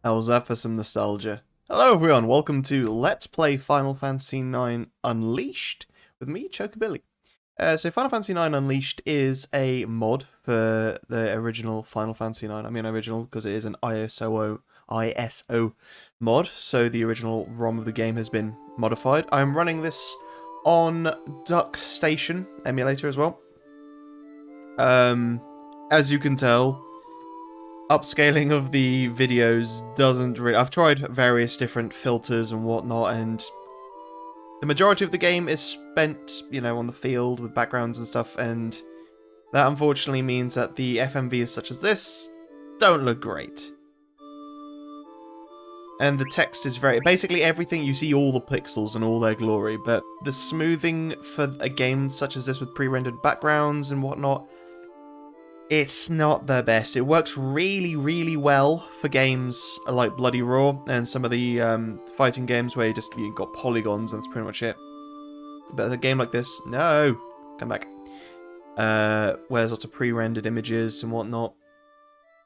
How's that for some nostalgia? Hello everyone, welcome to Let's Play Final Fantasy IX Unleashed with me, Chocobilly. So Final Fantasy IX Unleashed is a mod for the original Final Fantasy IX. I mean original because it is an ISO mod, so the original ROM of the game has been modified. I'm running this on Duck Station emulator as well. As you can tell, upscaling of the videos doesn't really... I've tried various different filters and whatnot, and the majority of the game is spent, on the field with backgrounds and stuff, and that unfortunately means that the FMVs such as this don't look great. And the text is very... Basically everything, you see all the pixels and all their glory, but the smoothing for a game such as this with pre-rendered backgrounds and whatnot, it's not the best. It works really, really well for games like Bloody Roar and some of the fighting games where you've got polygons and that's pretty much it. But a game like this, no, come back. Where there's lots of pre-rendered images and whatnot,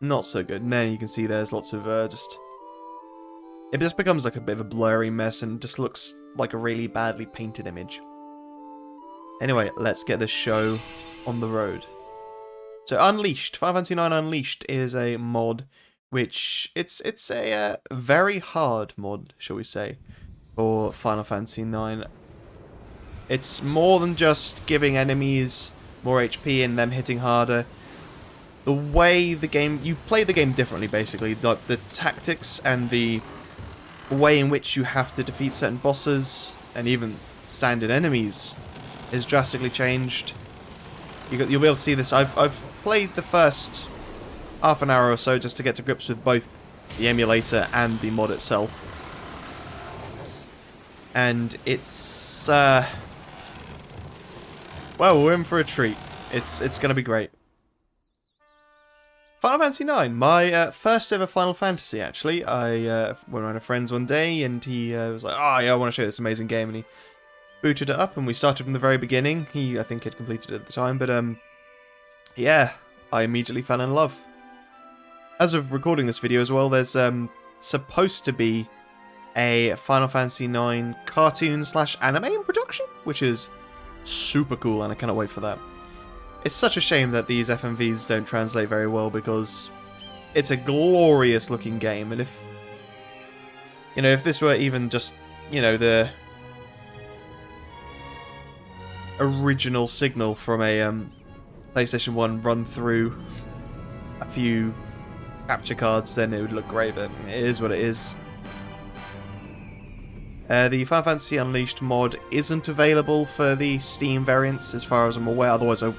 not so good. And then you can see there's lots of it just becomes like a bit of a blurry mess and just looks like a really badly painted image. Anyway, let's get this show on the road. So Unleashed, Final Fantasy IX Unleashed is a mod, which it's a very hard mod, shall we say, for Final Fantasy IX. It's more than just giving enemies more HP and them hitting harder. The way the game, you play the game differently basically. The tactics and the way in which you have to defeat certain bosses and even standard enemies is drastically changed. You'll be able to see this. I've played the first half an hour or so just to get to grips with both the emulator and the mod itself. And it's well, we're in for a treat. It's gonna be great. Final Fantasy IX, my first ever Final Fantasy actually. I went around to friends one day and he was like, "Oh yeah, I want to show you this amazing game," and he booted it up and we started from the very beginning. He, I think, had completed it at the time, but yeah, I immediately fell in love. As of recording this video as well, there's supposed to be a Final Fantasy IX cartoon/anime in production, which is super cool and I cannot wait for that. It's such a shame that these FMVs don't translate very well because it's a glorious looking game, and if this were even just, the original signal from a PlayStation 1 run through a few capture cards, then it would look great, but it is what it is. The Final Fantasy Unleashed mod isn't available for the Steam variants as far as I'm aware, otherwise I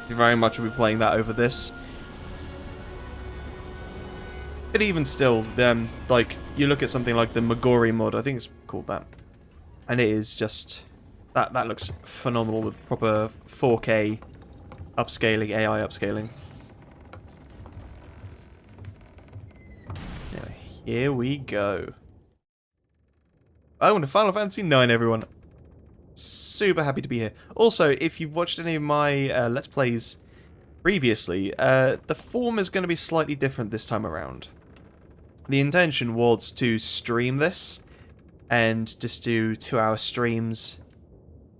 very much will be playing that over this. But even still, like, you look at something like the Magori mod, I think it's called that, and it is just... That looks phenomenal with proper 4K upscaling, AI upscaling. Anyway, here we go. Welcome to Final Fantasy IX, everyone. Super happy to be here. Also, if you've watched any of my Let's Plays previously, the form is going to be slightly different this time around. The intention was to stream this and just do 2-hour streams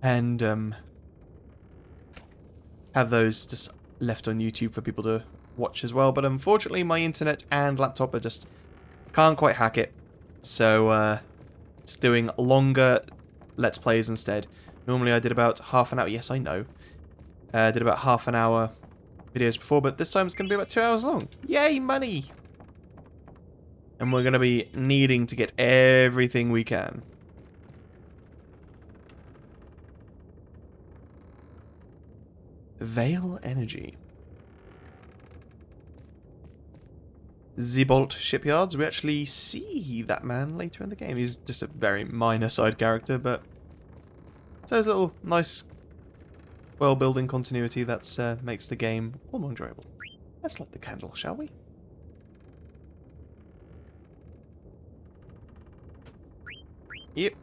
and have those just left on YouTube for people to watch as well. But unfortunately, my internet and laptop are just can't quite hack it. So it's doing longer Let's Plays instead. Normally I did about half an hour. Yes, I know. Did about half an hour videos before, but this time it's going to be about 2 hours long. Yay, money! And we're going to be needing to get everything we can. Veil Energy. Zebolt Shipyards. We actually see that man later in the game. He's just a very minor side character, but so there's a little nice world-building continuity that makes the game all more enjoyable. Let's light the candle, shall we? Yep.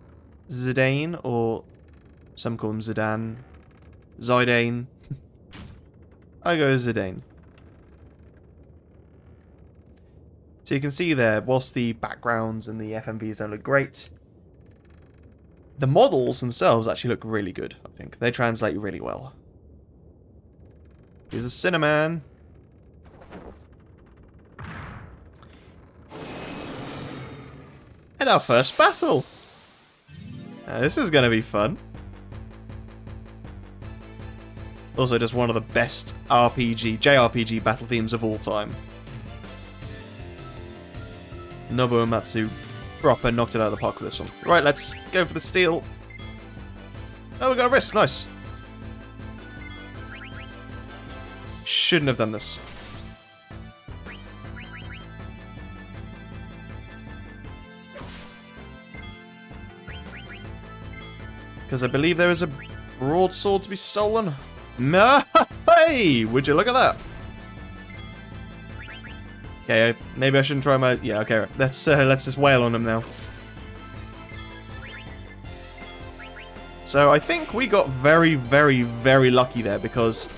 Zidane, or some call him Zidane. Zidane. I go Zidane. So you can see there, whilst the backgrounds and the FMVs don't look great, the models themselves actually look really good, I think. They translate really well. Here's a Cinnamon. And our first battle! Now, this is going to be fun. Also just one of the best JRPG battle themes of all time. Nobuo Uematsu proper knocked it out of the park with this one. Right, let's go for the steal. Oh, we got a wrist, nice. Shouldn't have done this. Because I believe there is a broadsword to be stolen. Hey! Would you look at that? Okay, maybe I shouldn't try my... Yeah, okay, let's just wail on him now. So I think we got very, very, very lucky there because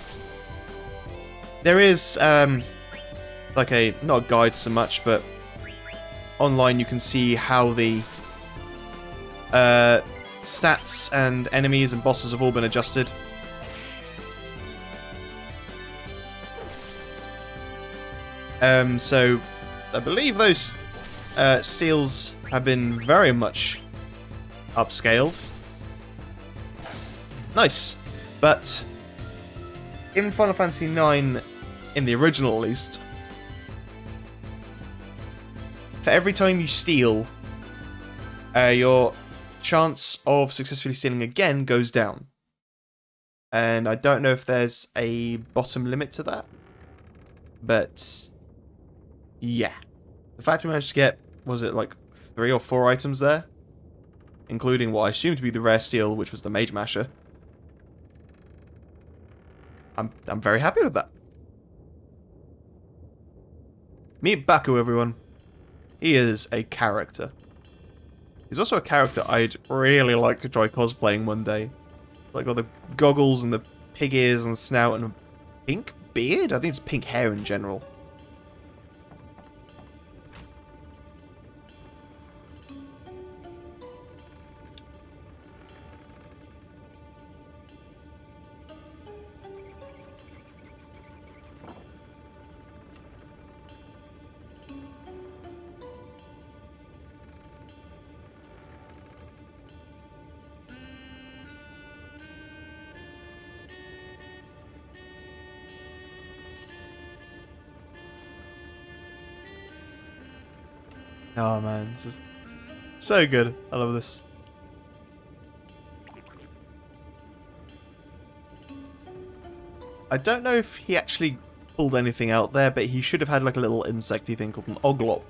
there is like not a guide so much, but online you can see how the stats and enemies and bosses have all been adjusted. So I believe those steals have been very much upscaled. Nice. But in Final Fantasy IX, in the original at least, for every time you steal, your chance of successfully stealing again goes down. And I don't know if there's a bottom limit to that. But yeah. The fact we managed to get, was it like 3 or 4 items there? Including what I assume to be the rare steal, which was the Mage Masher. I'm very happy with that. Meet Baku, everyone. He is a character. He's also a character I'd really like to try cosplaying one day. Like all the goggles and the pig ears and snout and a pink beard? I think it's pink hair in general. Oh man, this is so good. I love this. I don't know if he actually pulled anything out there, but he should have had like a little insecty thing called an oglop.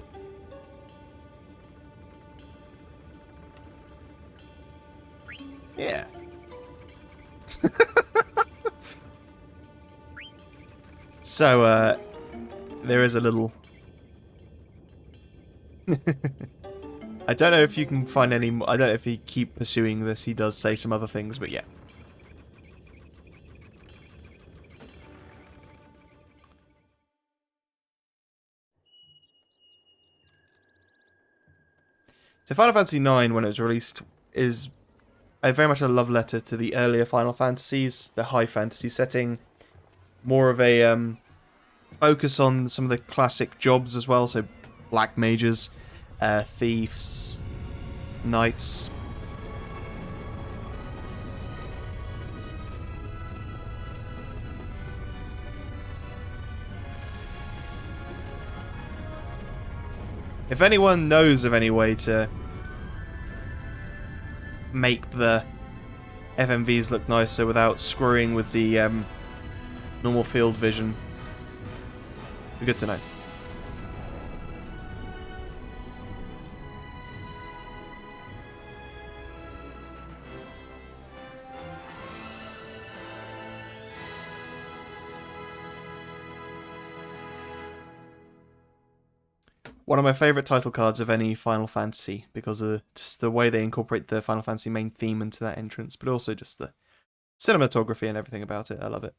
Yeah. So, there is a little... I don't know if you can find any... I don't know if he keep pursuing this. He does say some other things, but yeah. So Final Fantasy IX, when it was released, is very much a love letter to the earlier Final Fantasies, the high fantasy setting. More of a focus on some of the classic jobs as well, so black mages, thieves, knights. If anyone knows of any way to make the FMVs look nicer without screwing with the normal field vision, it'd be good to know. One of my favourite title cards of any Final Fantasy, because of just the way they incorporate the Final Fantasy main theme into that entrance, but also just the cinematography and everything about it. I love it.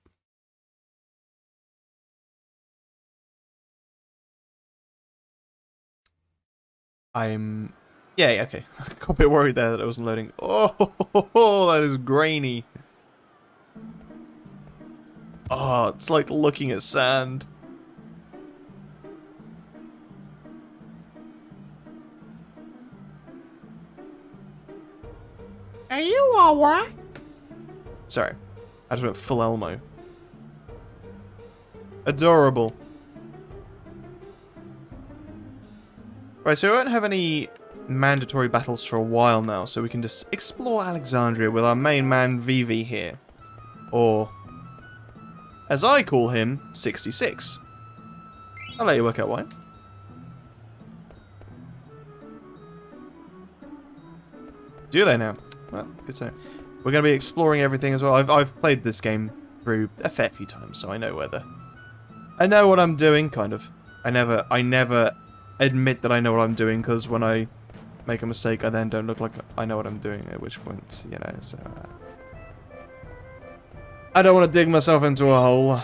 I'm... Yeah, okay. I got a bit worried there that it wasn't loading. Oh, that is grainy. Oh, it's like looking at sand. Are you alright? Sorry. I just went full Elmo. Adorable. Right, so we won't have any mandatory battles for a while now, so we can just explore Alexandria with our main man Vivi here. Or, as I call him, 66. I'll let you work out why. Do they now? Well, good to know. We're going to be exploring everything as well. I've played this game through a fair few times, so I know I know what I'm doing, kind of. I never admit that I know what I'm doing, because when I make a mistake, I then don't look like I know what I'm doing, at which point, you know, so... I don't want to dig myself into a hole.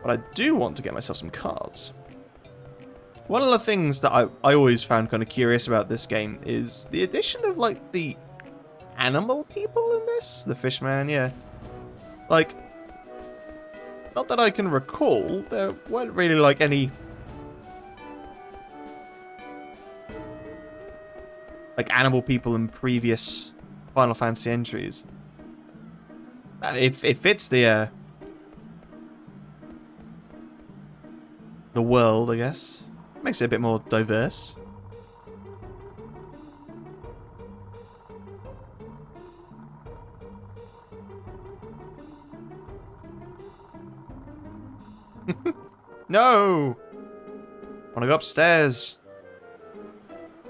But I do want to get myself some cards. One of the things that I always found kind of curious about this game is the addition of, like, the animal people in this? The fishman, yeah. Like, not that I can recall, there weren't really, like, any... like, animal people in previous Final Fantasy entries. It fits the world, I guess. Makes it a bit more diverse. No! Wanna go upstairs.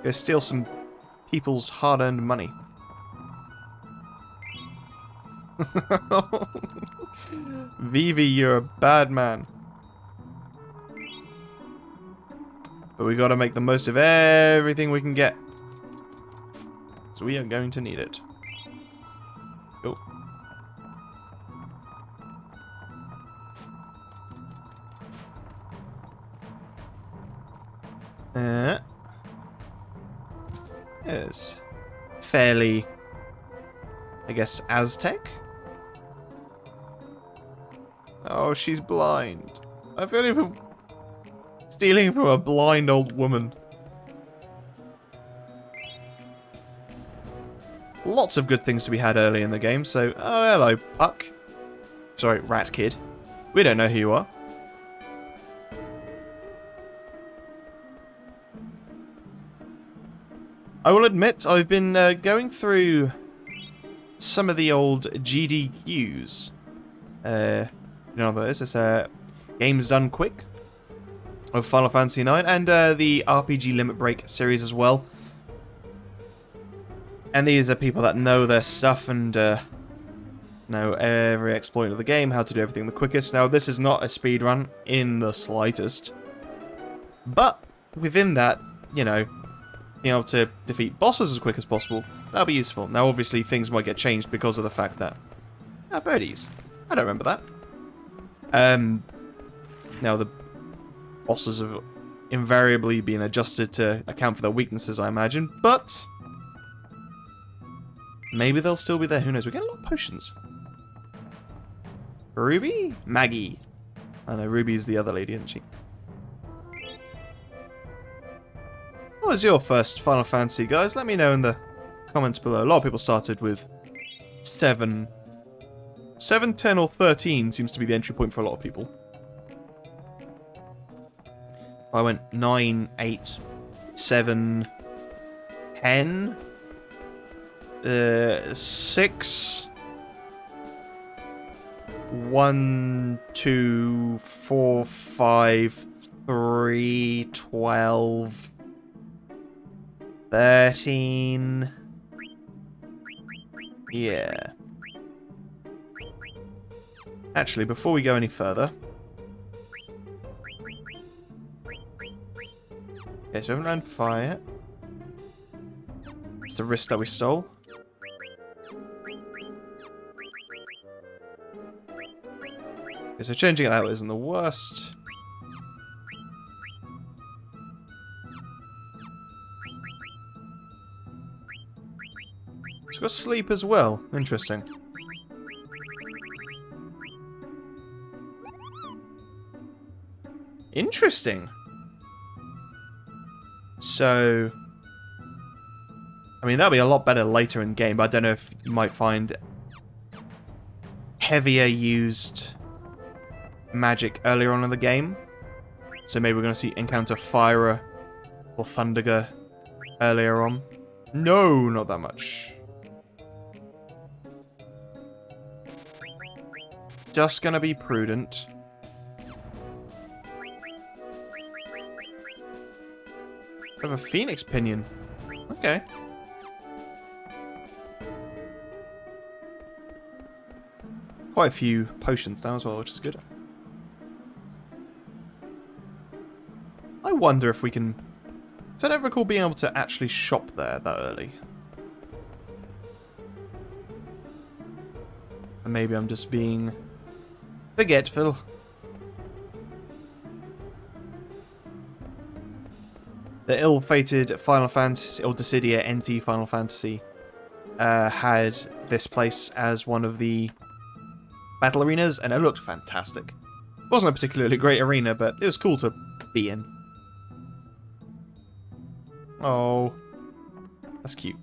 Go steal some people's hard-earned money. Vivi, you're a bad man. But we gotta make the most of everything we can get. So we are going to need it. Oh. Yes. Fairly, I guess, Aztec? Oh, she's blind. I feel even stealing from a blind old woman. Lots of good things to be had early in the game, so... Oh, hello, Puck. Sorry, Rat Kid. We don't know who you are. I will admit, I've been going through some of the old GDQs. You know what this is? Games Done Quick of Final Fantasy IX, and the RPG Limit Break series as well. And these are people that know their stuff and know every exploit of the game, how to do everything the quickest. Now, this is not a speedrun in the slightest. But within that, you know, being able to defeat bosses as quick as possible, that'll be useful. Now, obviously, things might get changed because of the fact that... Ah, birdies. I don't remember that. Now, the bosses have invariably been adjusted to account for their weaknesses, I imagine, but... maybe they'll still be there, who knows. We're getting a lot of potions. Ruby? Maggie. I know, Ruby's the other lady, isn't she? What was your first Final Fantasy, guys? Let me know in the comments below. A lot of people started with 7, 10, or 13 seems to be the entry point for a lot of people. I went 9, 8, 7, 10, 6, 1, 2, 4, 5, 3, 12, 13. Yeah. Actually, before we go any further... okay, so we haven't learned fire yet. It's the wrist that we stole. Okay, so changing it out isn't the worst. It's got sleep as well. Interesting. Interesting. So, I mean, that'll be a lot better later in game, but I don't know if you might find heavier used magic earlier on in the game. So maybe we're going to encounter Fire or Thunderer earlier on. No, not that much. Just going to be prudent. I have a Phoenix Pinion. Okay. Quite a few potions now as well, which is good. I wonder if we can... So I don't recall being able to actually shop there that early. And maybe I'm just being forgetful. The ill-fated Final Fantasy, or Dissidia NT Final Fantasy, had this place as one of the battle arenas, and it looked fantastic. It wasn't a particularly great arena, but it was cool to be in. Oh, that's cute.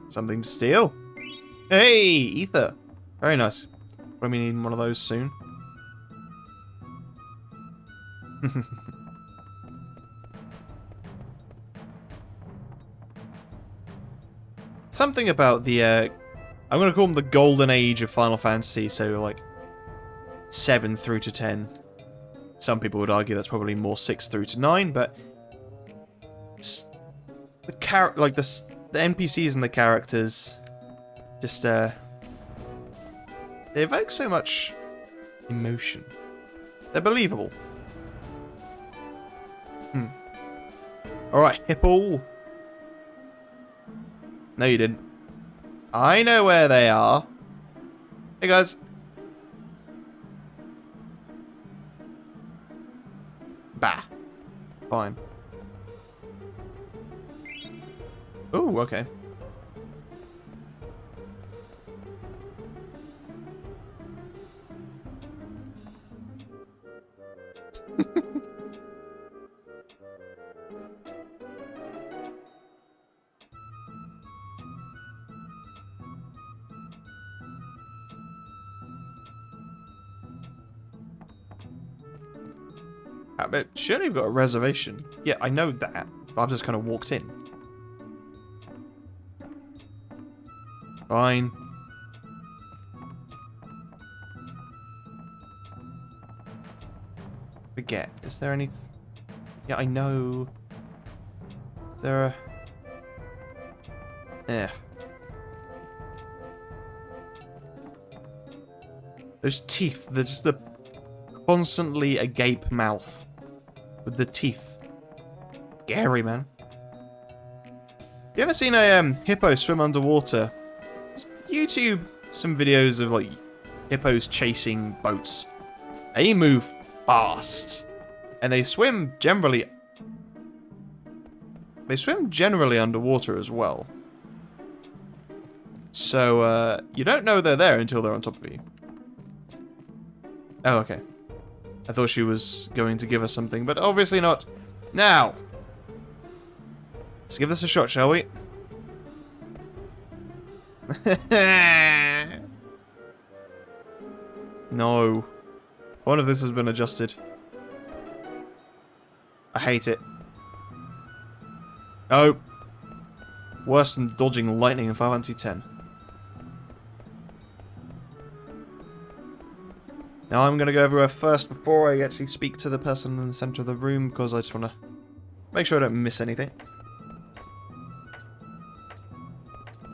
Something to steal. Hey, ether. Very nice. We'll be needing one of those soon. Something about the, I'm going to call them the golden age of Final Fantasy, so like 7 through to 10. Some people would argue that's probably more 6 through to 9, but the NPCs and the characters just they evoke so much emotion. They're believable. Alright, Hippo. No, you didn't. I know where they are. Hey, guys. Bah. Fine. Ooh, okay. But surely you've got a reservation. Yeah, I know that, but I've just kind of walked in. Fine. Forget. Is there any... Yeah, I know. Is there a... Yeah. Those teeth, they're just the constantly agape mouth. With the teeth. Scary, man. You ever seen a hippo swim underwater? YouTube some videos of like hippos chasing boats. They move fast. And they swim generally underwater as well. So you don't know they're there until they're on top of you. Oh, okay. I thought she was going to give us something, but obviously not. Now, let's give this a shot, shall we? No. One of this has been adjusted. I hate it. Oh. Worse than dodging lightning in Final Fantasy X. Now I'm going to go everywhere first before I actually speak to the person in the center of the room, because I just want to make sure I don't miss anything.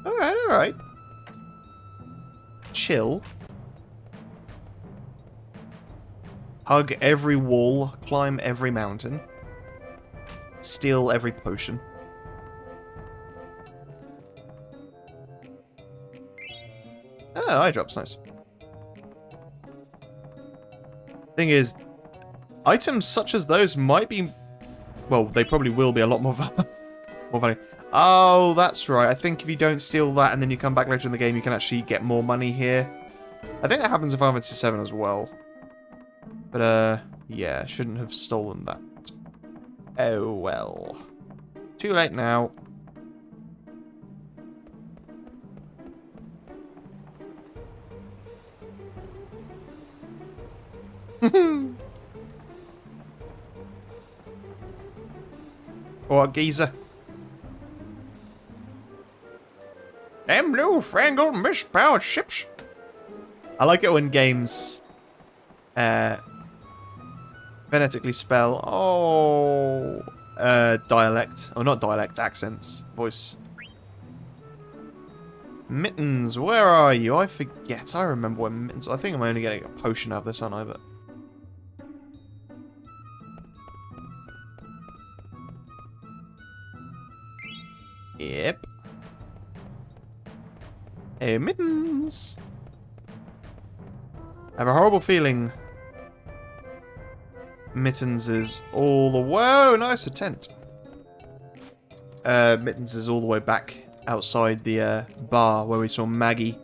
Alright, alright. Chill. Hug every wall, climb every mountain. Steal every potion. Ah, eye drops, nice. Thing is, items such as those might be... Well, they probably will be a lot more More money. Oh, that's right. I think if you don't steal that and then you come back later in the game, you can actually get more money here. I think that happens in Final Fantasy 7 as well. But, yeah, shouldn't have stolen that. Oh, well. Too late now. What, geezer? Them newfangled misspelled ships. I like it when games phonetically spell dialect. Or not dialect, accents. Voice. Mittens, where are you? I forget. I remember when Mittens... I think I'm only getting a potion out of this, aren't I? But... Yep. Hey, Mittens. I have a horrible feeling Mittens is all the... Whoa, nice, a tent. Mittens is all the way back outside the bar where we saw Maggie.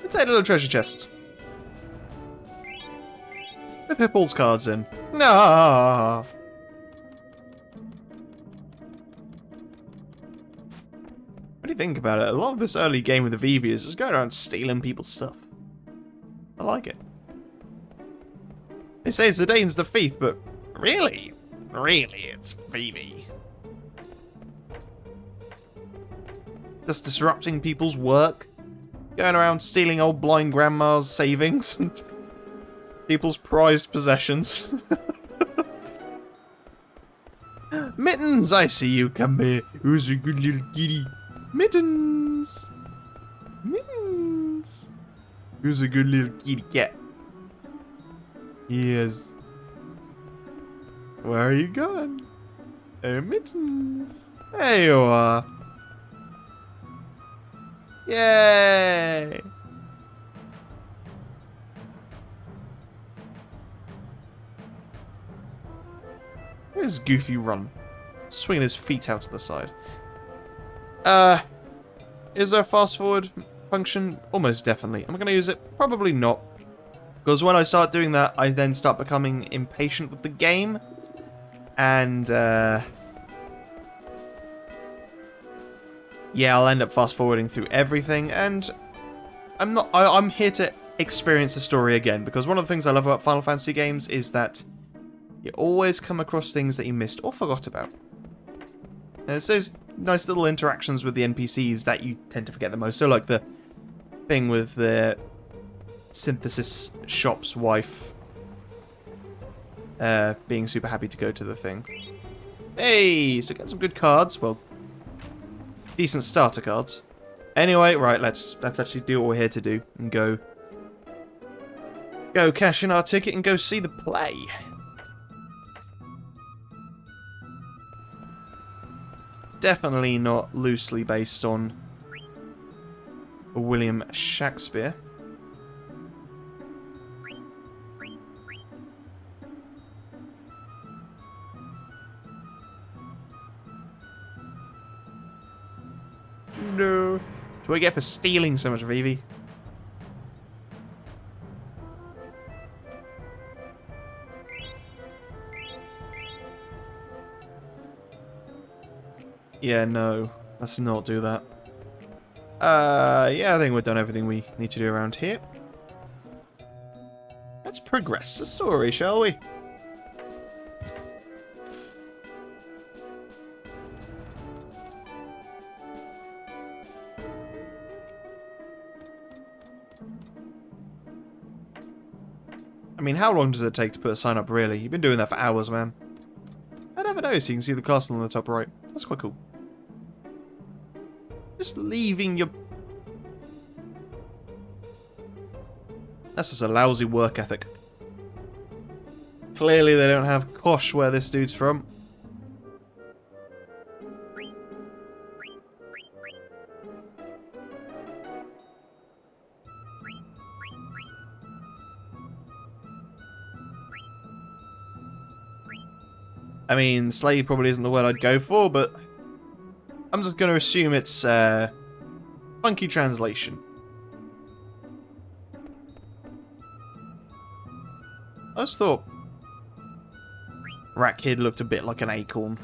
Let's take a little treasure chest. With Hipple's cards in. No. What do you think about it? A lot of this early game with the Vivi is just going around stealing people's stuff. I like it. They say Zidane's the thief, but really? Really, it's Vivi. Just disrupting people's work. Going around stealing old blind grandma's savings and people's prized possessions. Mittens, I see you come here. Who's a good little kitty? Mittens! Mittens! Who's a good little kitty cat? Yes. Where are you going? Oh, Mittens. There you are. Yay! Where's Goofy run? Swinging his feet out to the side. Is there a fast forward function? Almost definitely. Am I going to use it? Probably not. Because when I start doing that, I then start becoming impatient with the game. And, yeah, I'll end up fast forwarding through everything. And I'm here to experience the story again. Because one of the things I love about Final Fantasy games is that you always come across things that you missed or forgot about. And it's those nice little interactions with the NPCs that you tend to forget the most. So like the thing with the synthesis shop's wife being super happy to go to the thing. Hey, so get some good cards. Well, decent starter cards. Anyway, right, let's actually do what we're here to do and go cash in our ticket and go see the play. Definitely not loosely based on William Shakespeare. No. What do I get for stealing so much, Vivi? Yeah, no. Let's not do that. Yeah, I think we've done everything we need to do around here. Let's progress the story, shall we? I mean, how long does it take to put a sign up, really? You've been doing that for hours, man. I never noticed you can see the castle on the top right. That's quite cool. Just leaving your... That's just a lousy work ethic. Clearly they don't have Kosh where this dude's from. I mean, slave probably isn't the word I'd go for, but I'm just going to assume it's funky translation. I just thought Rat Kid looked a bit like an acorn.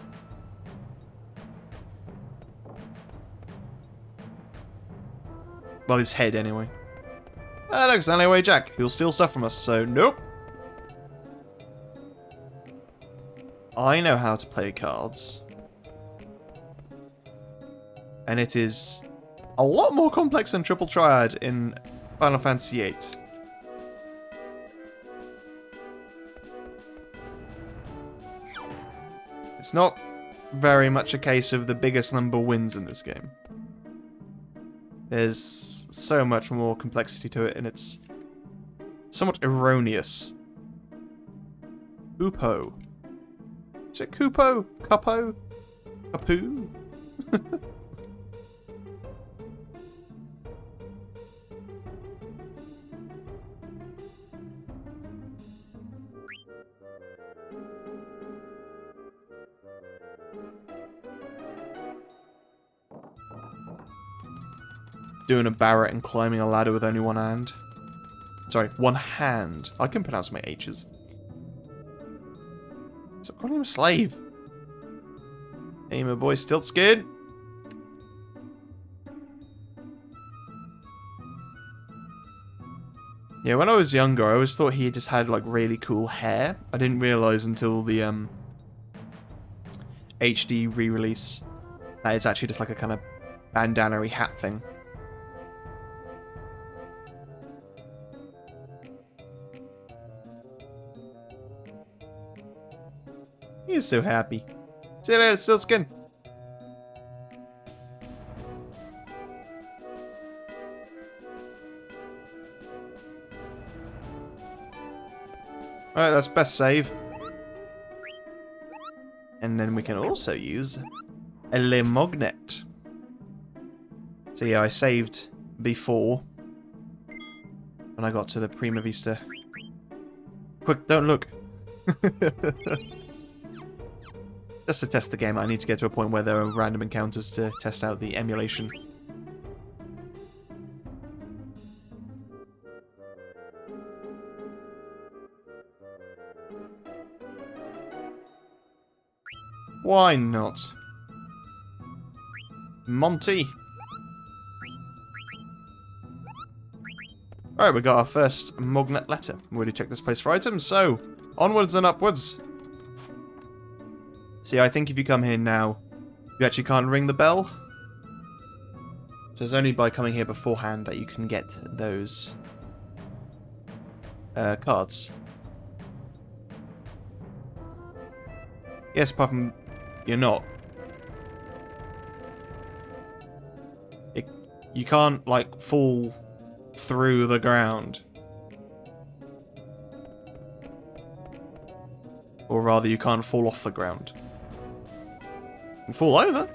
Well, his head, anyway. Alexandria Jack. He'll steal stuff from us, so nope. I know how to play cards. And it is a lot more complex than Triple Triad in Final Fantasy VIII. It's not very much a case of the biggest number wins in this game. There's so much more complexity to it, and it's somewhat erroneous. Upo. Is it Kupo? Cupo? Kapoo? Doing a Barrett and climbing a ladder with only one hand. Sorry, one hand. I can pronounce my H's. So calling him a slave. Hey, my boy, still scared? Yeah, when I was younger, I always thought he just had like really cool hair. I didn't realize until the HD re-release that it's actually just like a kind of bandana-y hat thing. He's so happy. See you later, still skin. Alright, that's best save. And then we can also use a Le Magnet. So yeah, I saved before when I got to the Prima Vista. Quick, don't look. Just to test the game, I need to get to a point where there are random encounters to test out the emulation. Why not? Monty! Alright, we got our first Magnet letter. We already checked this place for items, so onwards and upwards. See, I think if you come here now, you actually can't ring the bell. So it's only by coming here beforehand that you can get those cards. Yes, apart from you're not. You can't, like, fall through the ground. Or rather, you can't fall off the ground. You can fall over.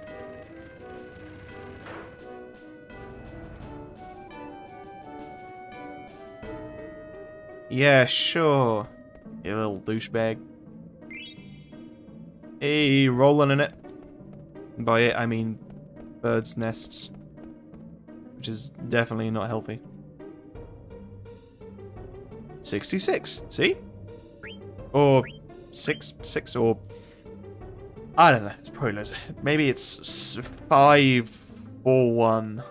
Yeah, sure. You little douchebag. Hey, rolling in it. By it, I mean birds' nests. Which is definitely not healthy. 66, see? Or 6, or... I don't know, it's probably loads. Maybe it's 5 or 1.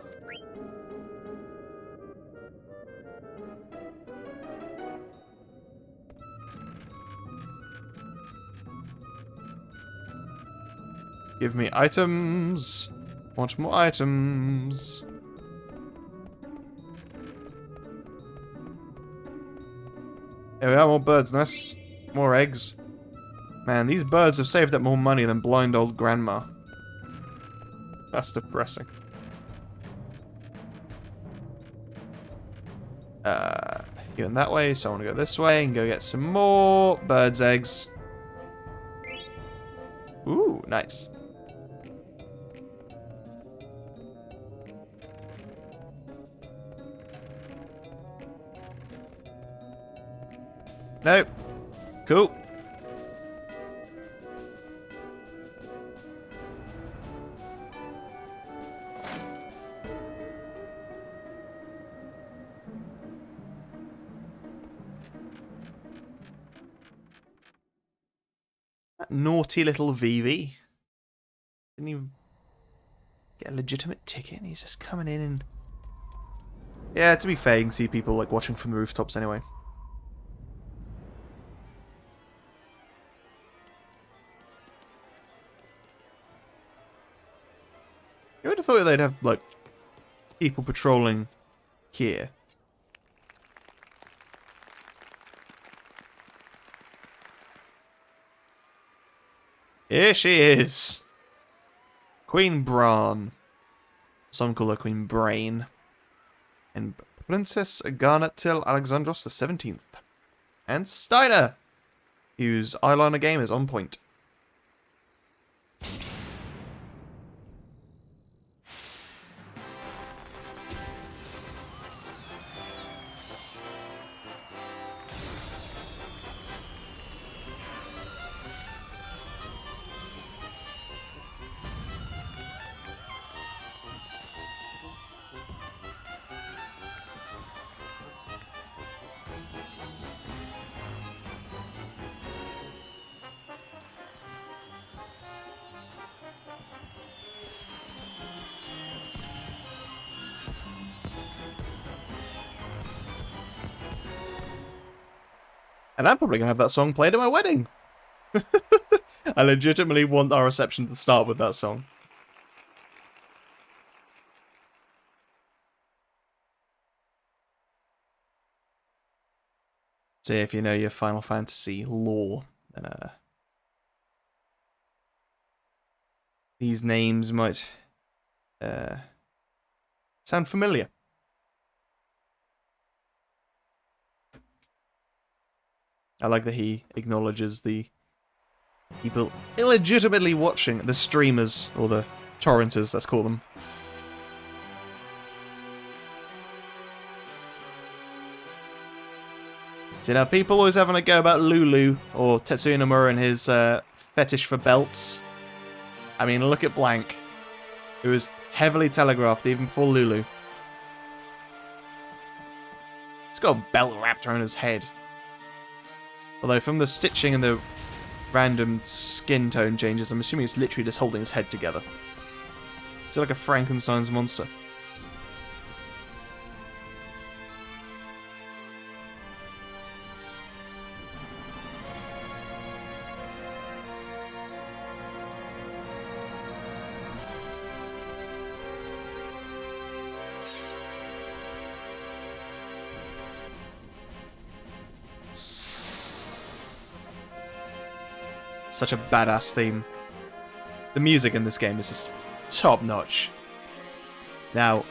Give me items. Want more items. Here we are, more birds' nests. More eggs. Man, these birds have saved up more money than blind old grandma. That's depressing. Going that way, so I want to go this way and go get some more birds' eggs. Ooh, nice. Nope. Cool. That naughty little Vivi. Didn't even get a legitimate ticket, and he's just coming in and... Yeah, to be fair, you can see people like watching from the rooftops anyway. You would have thought they'd have, like, people patrolling here. Here she is! Queen Bran. Some call her Queen Brain. And Princess Garnet till Alexandros the 17th. And Steiner! Whose eyeliner game is on point. And I'm probably going to have that song played at my wedding. I legitimately want our reception to start with that song. So if you know your Final Fantasy lore, then these names might sound familiar. I like that he acknowledges the people illegitimately watching, the streamers, or the torrenters, let's call them. So now people always having a go about Lulu, or Tetsuya Nomura and his fetish for belts. I mean, look at Blank. It was heavily telegraphed even before Lulu. He's got a belt wrapped around his head. Although from the stitching and the random skin tone changes, I'm assuming it's literally just holding his head together. It's like a Frankenstein's monster. Such a badass theme. The music in this game is just top notch. Now,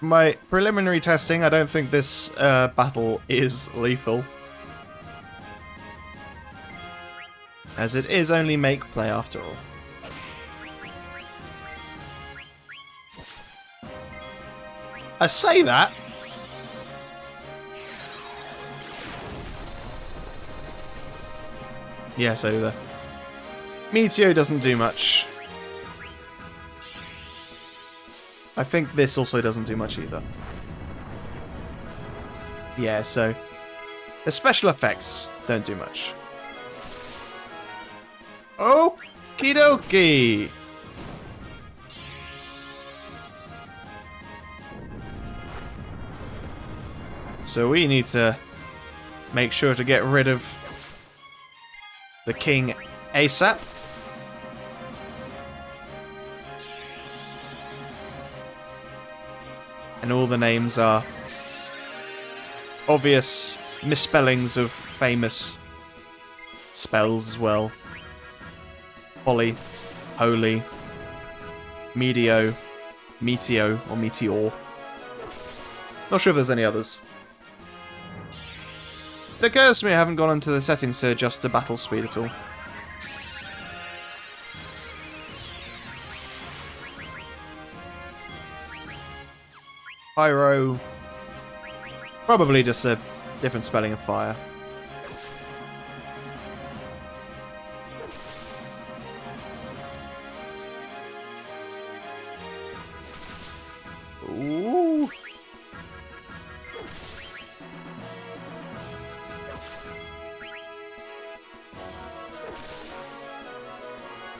my preliminary testing, I don't think this battle is lethal. As it is only make play after all. I say that. Yeah, so the Meteor doesn't do much. I think this also doesn't do much either. Yeah, so the special effects don't do much. Okie dokie! So we need to make sure to get rid of the king ASAP. And all the names are obvious misspellings of famous spells as well. Poly, Holy, Medio, Meteo, or Meteor. Not sure if there's any others. It occurs to me I haven't gone into the settings to adjust the battle speed at all. Pyro. Probably just a different spelling of fire. Ooh.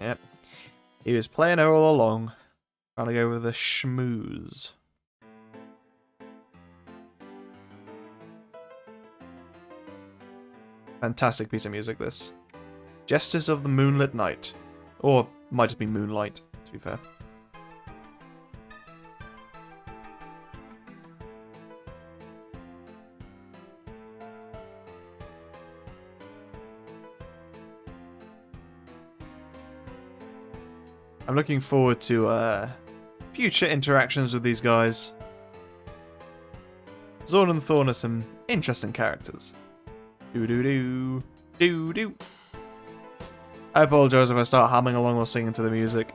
Yep. He was playing her all along. Trying to go with a schmooze. Fantastic piece of music, this. Gestures of the Moonlit Night. Or, might just be Moonlight, to be fair. I'm looking forward to future interactions with these guys. Zorn and Thorn are some interesting characters. Do-do-do. Do-do. I apologise if I start humming along or singing to the music.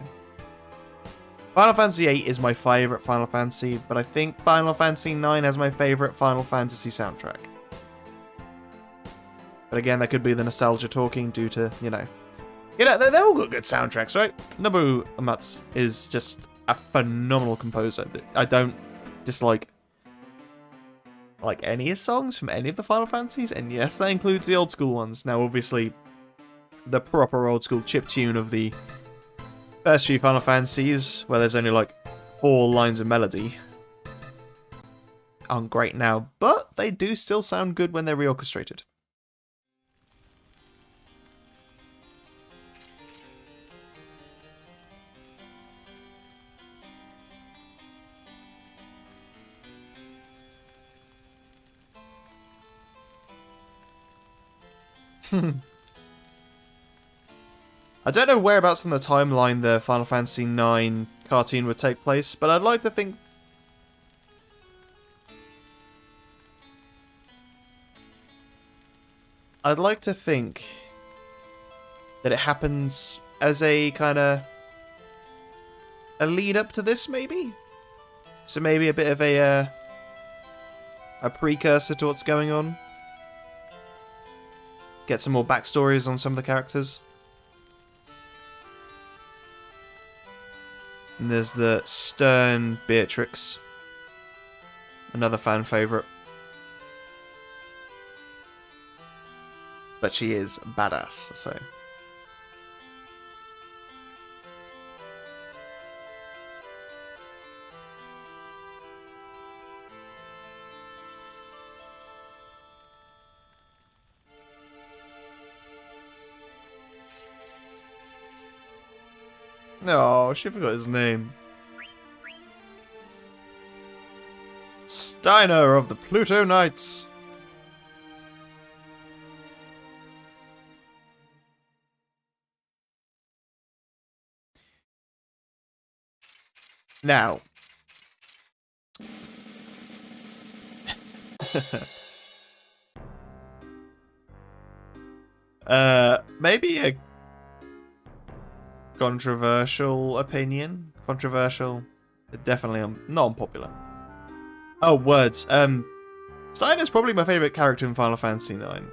Final Fantasy VIII is my favourite Final Fantasy, but I think Final Fantasy IX has my favourite Final Fantasy soundtrack. But again, that could be the nostalgia talking due to, you know, they're all got good soundtracks, right? Nobuo Uematsu is just a phenomenal composer. I don't dislike any of his songs from any of the Final Fantasies, and yes, that includes the old school ones. Now, obviously, the proper old school chiptune of the first few Final Fantasies, where there's only like 4 lines of melody, aren't great now, but they do still sound good when they're reorchestrated. I don't know whereabouts in the timeline the Final Fantasy IX cartoon would take place, but I'd like to think... that it happens as a kind of a lead up to this, maybe? So maybe a bit of a precursor to what's going on. Get some more backstories on some of the characters. And there's the stern Beatrix. Another fan favourite. But she is badass, so... No, she forgot his name. Steiner of the Pluto Knights. Now. Maybe a controversial opinion. Controversial. Definitely not unpopular. Oh, words. Steiner's probably my favourite character in Final Fantasy IX.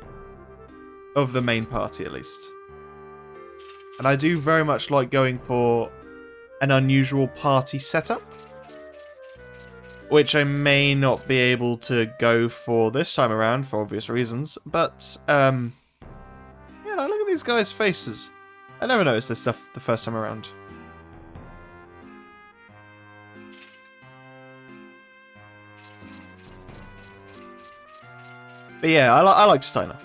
Of the main party, at least. And I do very much like going for an unusual party setup. Which I may not be able to go for this time around, for obvious reasons. But, you know, look at these guys' faces. I never noticed this stuff the first time around. But yeah, I like Steiner.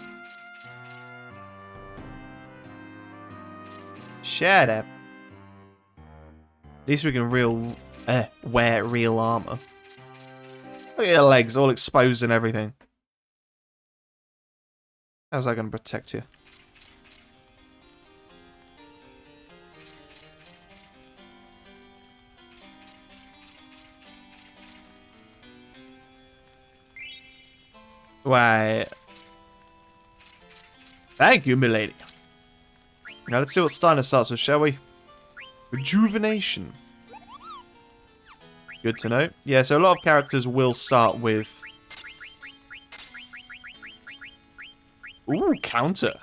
Shut up. At least we can wear real armor. Look at your legs, all exposed and everything. How's that going to protect you? Why? Thank you, milady. Now let's see what Steiner starts with, shall we? Rejuvenation. Good to know. Yeah, so a lot of characters will start with... Ooh, counter.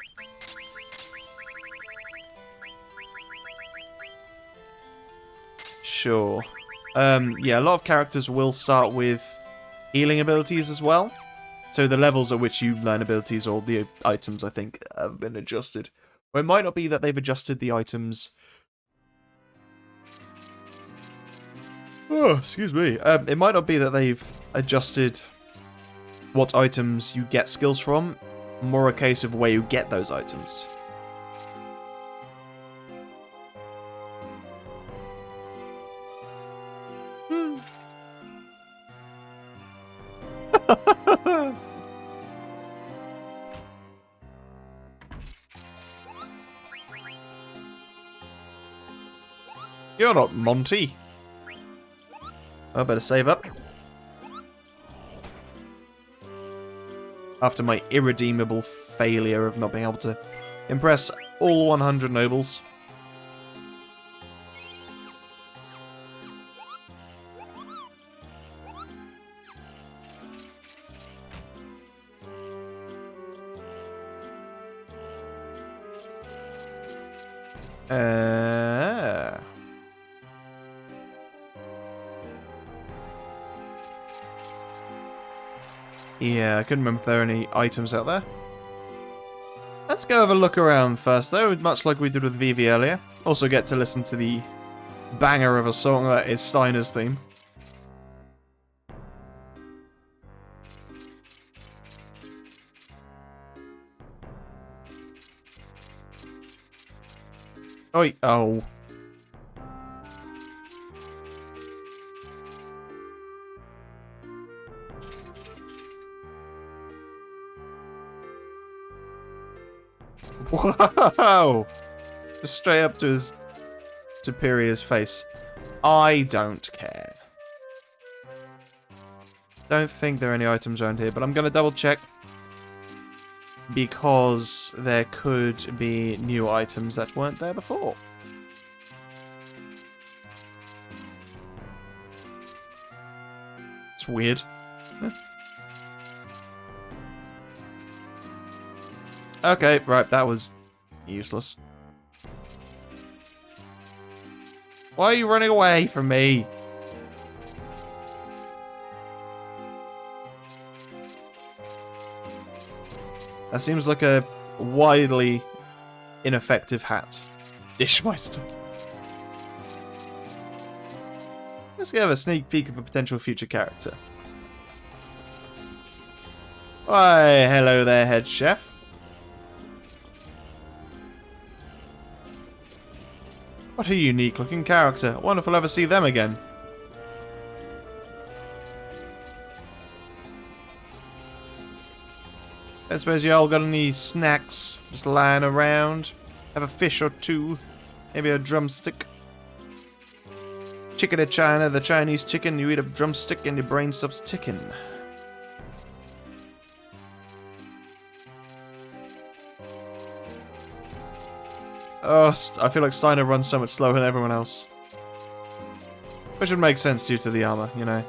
Sure. Yeah, a lot of characters will start with healing abilities as well. So the levels at which you learn abilities or the items, I think, have been adjusted. Or it might not be that they've adjusted the items Oh, excuse me. It might not be that they've adjusted what items you get skills from, more a case of where you get those items. You're not Monty. I better save up. After my irredeemable failure of not being able to impress all 100 nobles. Yeah, I couldn't remember if there are any items out there. Let's go have a look around first, though, much like we did with Vivi earlier. Also get to listen to the banger of a song that is Steiner's theme. Oi, oh. Whoa! Just straight up to his superior's face. I don't care. Don't think there are any items around here, but I'm gonna double check. Because there could be new items that weren't there before. It's weird. Okay, right, that was useless. Why are you running away from me? That seems like a widely ineffective hat. Dishmeister. Let's give a sneak peek of a potential future character. Why, hello there, head chef. What a unique looking character. I wonder if we'll ever see them again. I suppose y'all got any snacks just lying around? Have a fish or two? Maybe a drumstick? Chicken of China, the Chinese chicken. You eat a drumstick and your brain stops ticking. Oh, I feel like Steiner runs so much slower than everyone else. Which would make sense due to the armor, you know.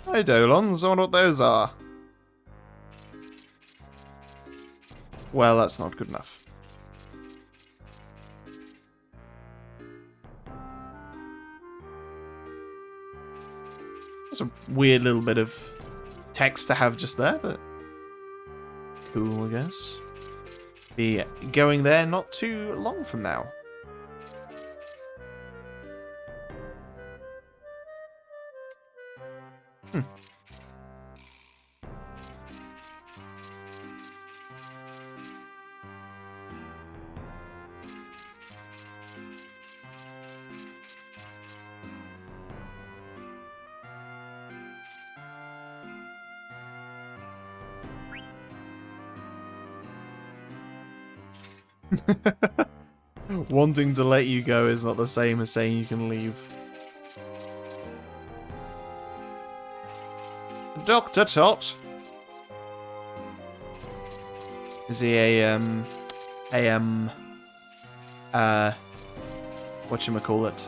Hey, Dolons, I wonder what those are. Well, that's not good enough. That's a weird little bit of text to have just there, but cool, I guess. Be going there not too long from now. Wanting to let you go is not the same as saying you can leave. Dr. Tot. Is he a whatchamacallit?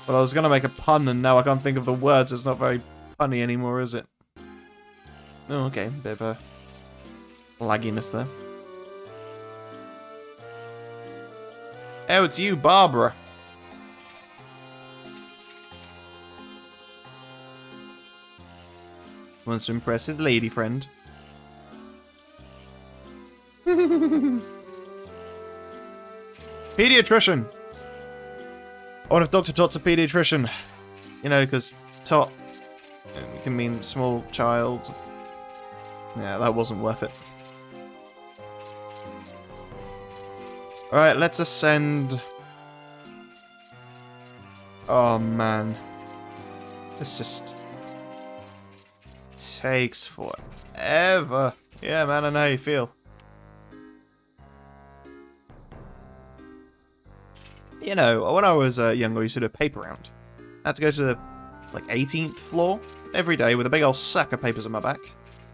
Well, I was gonna make a pun and now I can't think of the words. It's not very punny anymore, is it? Oh, okay. Bit of a lagginess there. Oh, it's you, Barbara. Wants to impress his lady friend. Pediatrician! I wonder if Dr. Tot's a pediatrician. You know, because Tot can mean small child. Yeah, that wasn't worth it. Alright, let's ascend. Oh, man. This just takes forever. Yeah, man, I know how you feel. You know, when I was younger, I used to do a paper round. I had to go to the, like, 18th floor every day with a big old sack of papers on my back.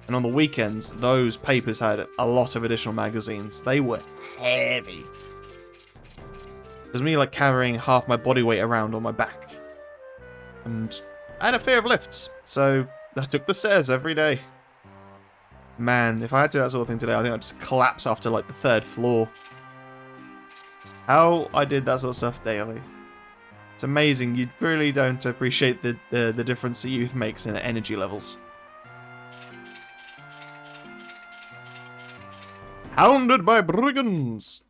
And on the weekends, those papers had a lot of additional magazines. They were heavy. It was me, like, carrying half my body weight around on my back. And I had a fear of lifts, so I took the stairs every day. Man, if I had to do that sort of thing today, I think I'd just collapse after, like, the 3rd floor. How I did that sort of stuff daily. It's amazing. You really don't appreciate the difference that youth makes in energy levels. Hounded by brigands!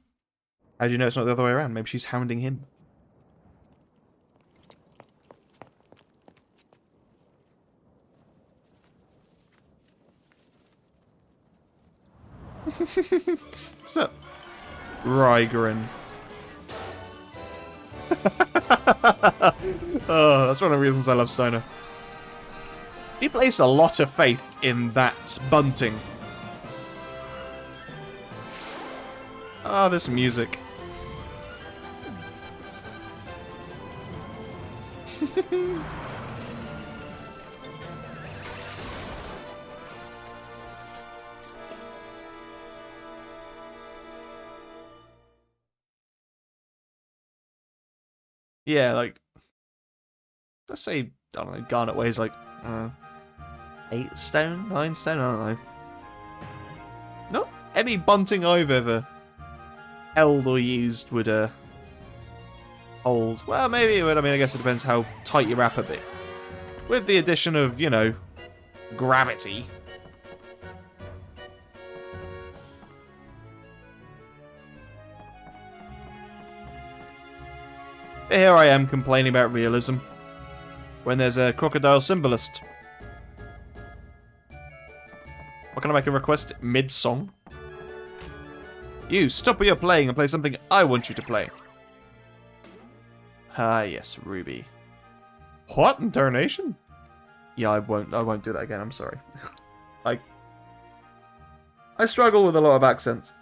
How do you know it's not the other way around? Maybe she's hounding him. What's up? Rygrin. Oh, that's one of the reasons I love Stoner. He placed a lot of faith in that bunting. Oh, this music. Yeah, like, let's say, I don't know, Garnet weighs like 8 stone, 9 stone, I don't know. Not any bunting I've ever held or used would hold. Well, maybe it would. I mean, I guess it depends how tight you wrap a bit. With the addition of, you know, gravity. But here I am complaining about realism when there's a crocodile symbolist. What, can I make a request mid-song? You, stop what you're playing and play something I want you to play. Ah, yes, Ruby. What? In Tarnation? Yeah, I won't do that again, I'm sorry. I struggle with a lot of accents.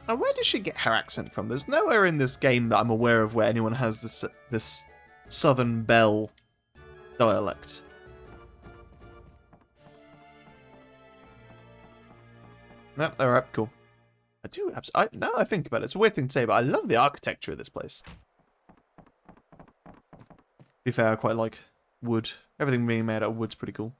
Now, where does she get her accent from? There's nowhere in this game that I'm aware of where anyone has this Southern Belle dialect. Nope, alright, cool. Now I think about it, it's a weird thing to say, but I love the architecture of this place. To be fair, I quite like wood. Everything being made out of wood's pretty cool.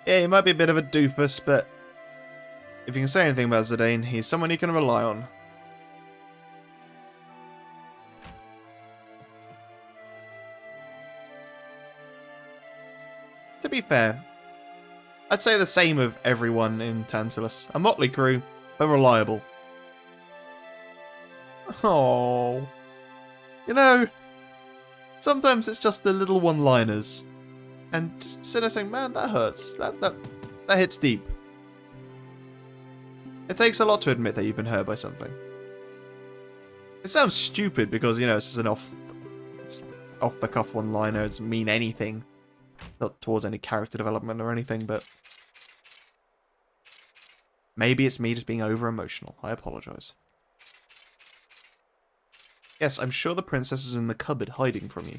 Yeah, he might be a bit of a doofus, but if you can say anything about Zidane, he's someone you can rely on. To be fair, I'd say the same of everyone in Tantalus. A motley crew, but reliable. Oh, you know, sometimes it's just the little one-liners And sitting there saying, man, that hurts. That hits deep. It takes a lot to admit that you've been hurt by something. It sounds stupid because, you know, it's just an off-the-cuff one-liner. It doesn't mean anything. Not towards any character development or anything, but... maybe it's me just being over-emotional. I apologize. Yes, I'm sure the princess is in the cupboard hiding from you.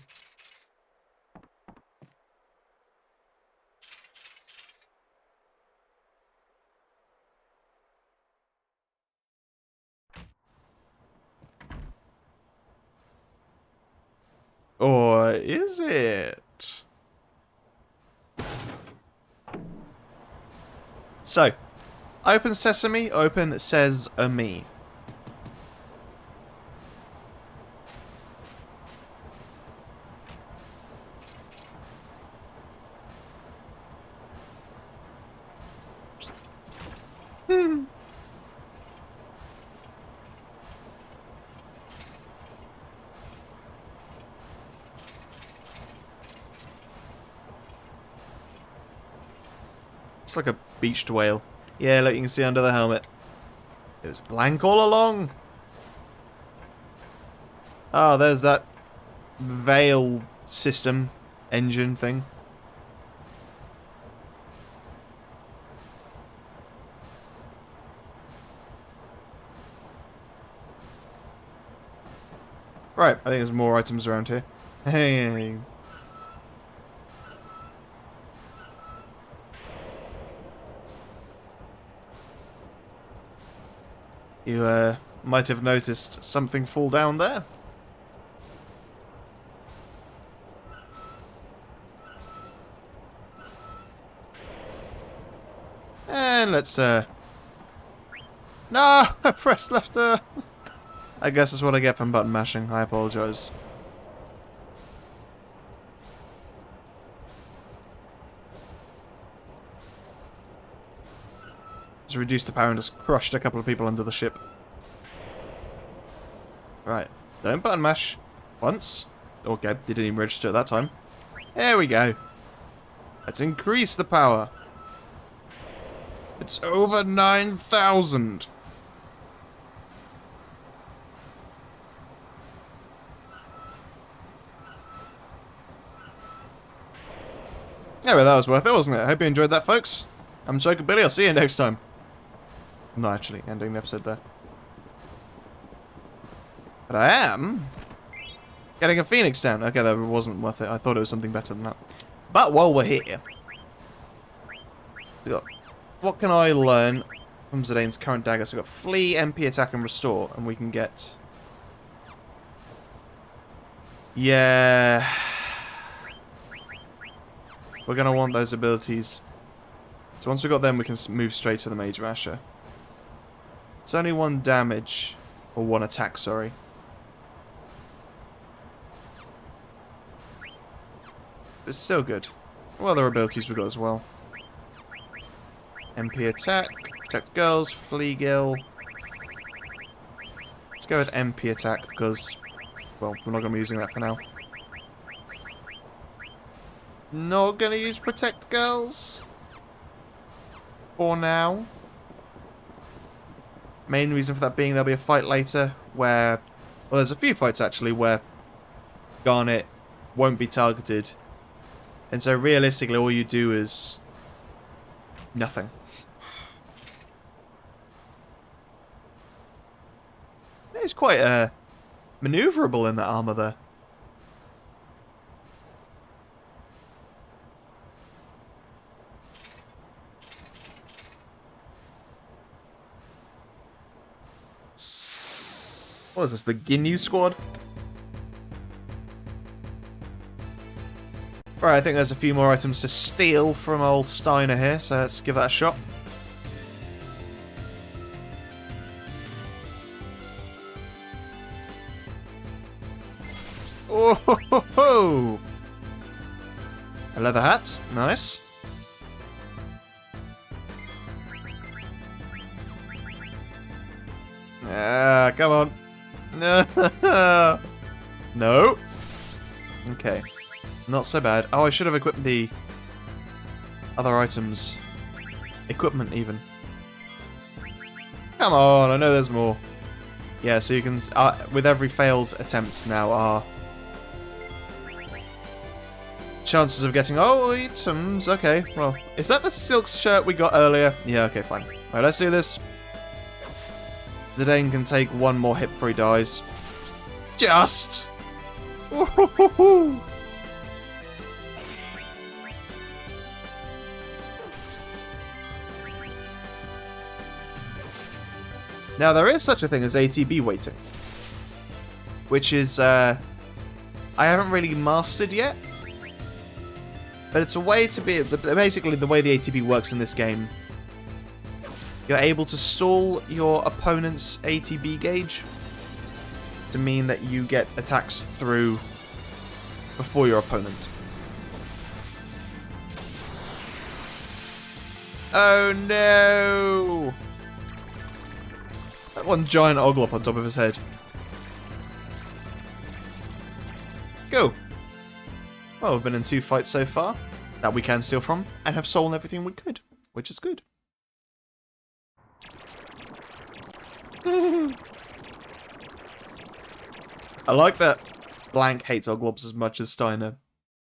Or is it? So, open sesame, open says a me. It's like a beached whale. Yeah, look, you can see under the helmet. It was blank all along. Oh, there's that veil system engine thing. Right, I think there's more items around here. Hey. You might have noticed something fall down there. And let's no, I pressed left. I guess that's what I get from button mashing. I apologize. Just reduced the power and just crushed a couple of people under the ship. Right. Don't button mash. Once. Okay, didn't even register at that time. There we go. Let's increase the power. It's over 9,000. Yeah, well, that was worth it, wasn't it? I hope you enjoyed that, folks. I'm Joker Billy. I'll see you next time. I'm not actually ending the episode there. But I am getting a Phoenix down. Okay, that wasn't worth it. I thought it was something better than that. But while we're here, we got, what can I learn from Zidane's current dagger? So we've got Flee, MP, Attack, and Restore. And we can get... yeah... we're going to want those abilities. So once we've got them, we can move straight to the Mage Masher. It's only 1 damage. Or 1 attack, sorry. But it's still good. What other abilities we've got as well? MP attack, protect girls, flee gill. Let's go with MP attack because, well, we're not going to be using that for now. Not going to use protect girls for now. Main reason for that being there'll be a fight later where, well, there's a few fights actually where Garnet won't be targeted. And so realistically all you do is nothing. It's quite maneuverable in that armor there. What is this, the Ginyu squad? Right, I think there's a few more items to steal from old Steiner here, so let's give that a shot. Oh ho ho ho! A leather hat, nice. Ah, come on. No. No. Okay. Not so bad. Oh, I should have equipped the Other items. Equipment, even. Come on, I know there's more. Yeah, so you can... with every failed attempt now, our chances of getting... Oh, items. Okay, well. Is that the silk shirt we got earlier? Yeah, okay, fine. Alright, let's do this. Zidane can take one more hit before he dies. Just! Woo-hoo-hoo-hoo. Now, there is such a thing as ATB waiting. Which is, I haven't really mastered yet. But it's a way to be... Basically, the way the ATB works in this game, you're able to stall your opponent's ATB gauge to mean that you get attacks through before your opponent. Oh no! That one giant oglop on top of his head. Go! Well, we've been in 2 fights so far that we can steal from, and have stolen everything we could, which is good. I like that Blank hates Oglobs as much as Steiner,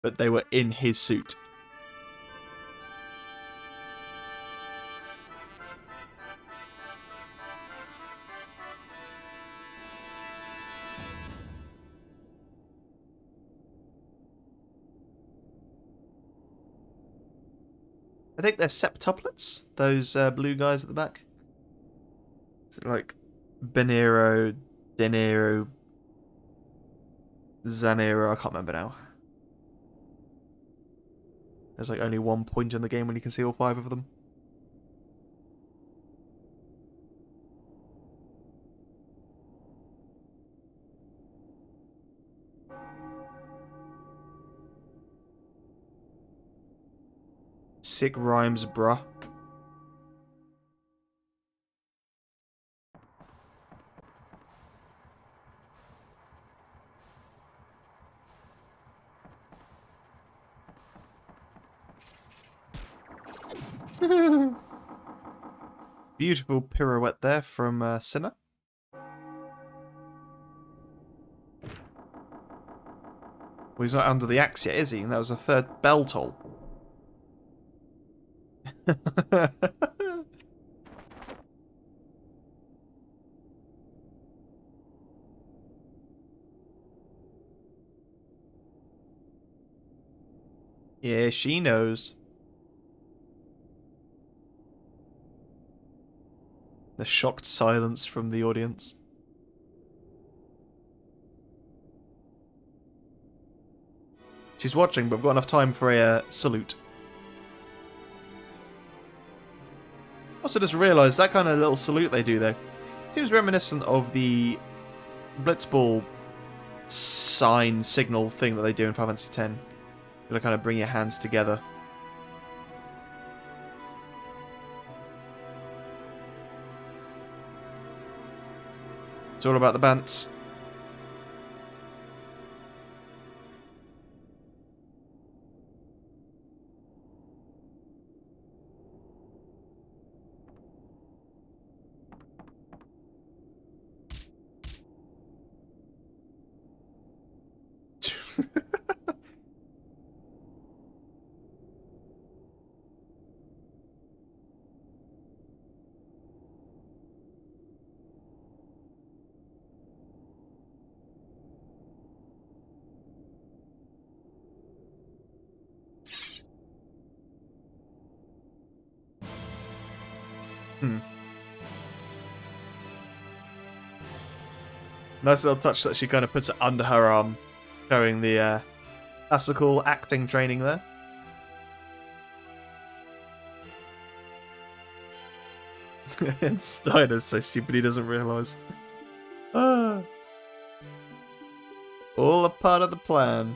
but they were in his suit. I think they're septuplets, those blue guys at the back. Is it like Benero, Denero, Zanero? I can't remember now. There's like only one point in the game when you can see all 5 of them. Sick rhymes, bruh. Beautiful pirouette there from Sinner. Well, he's not under the axe yet, is he? And that was the 3rd bell toll. Yeah, she knows. The shocked silence from the audience. She's watching, but we've got enough time for a salute. Also just realised that kind of little salute they do there seems reminiscent of the Blitzball sign signal thing that they do in Final Fantasy X. To kind of bring your hands together. It's all about the bants. Nice little touch that she kind of puts it under her arm, showing the classical acting training there. And Steiner's so stupid he doesn't realise. Ah. All a part of the plan.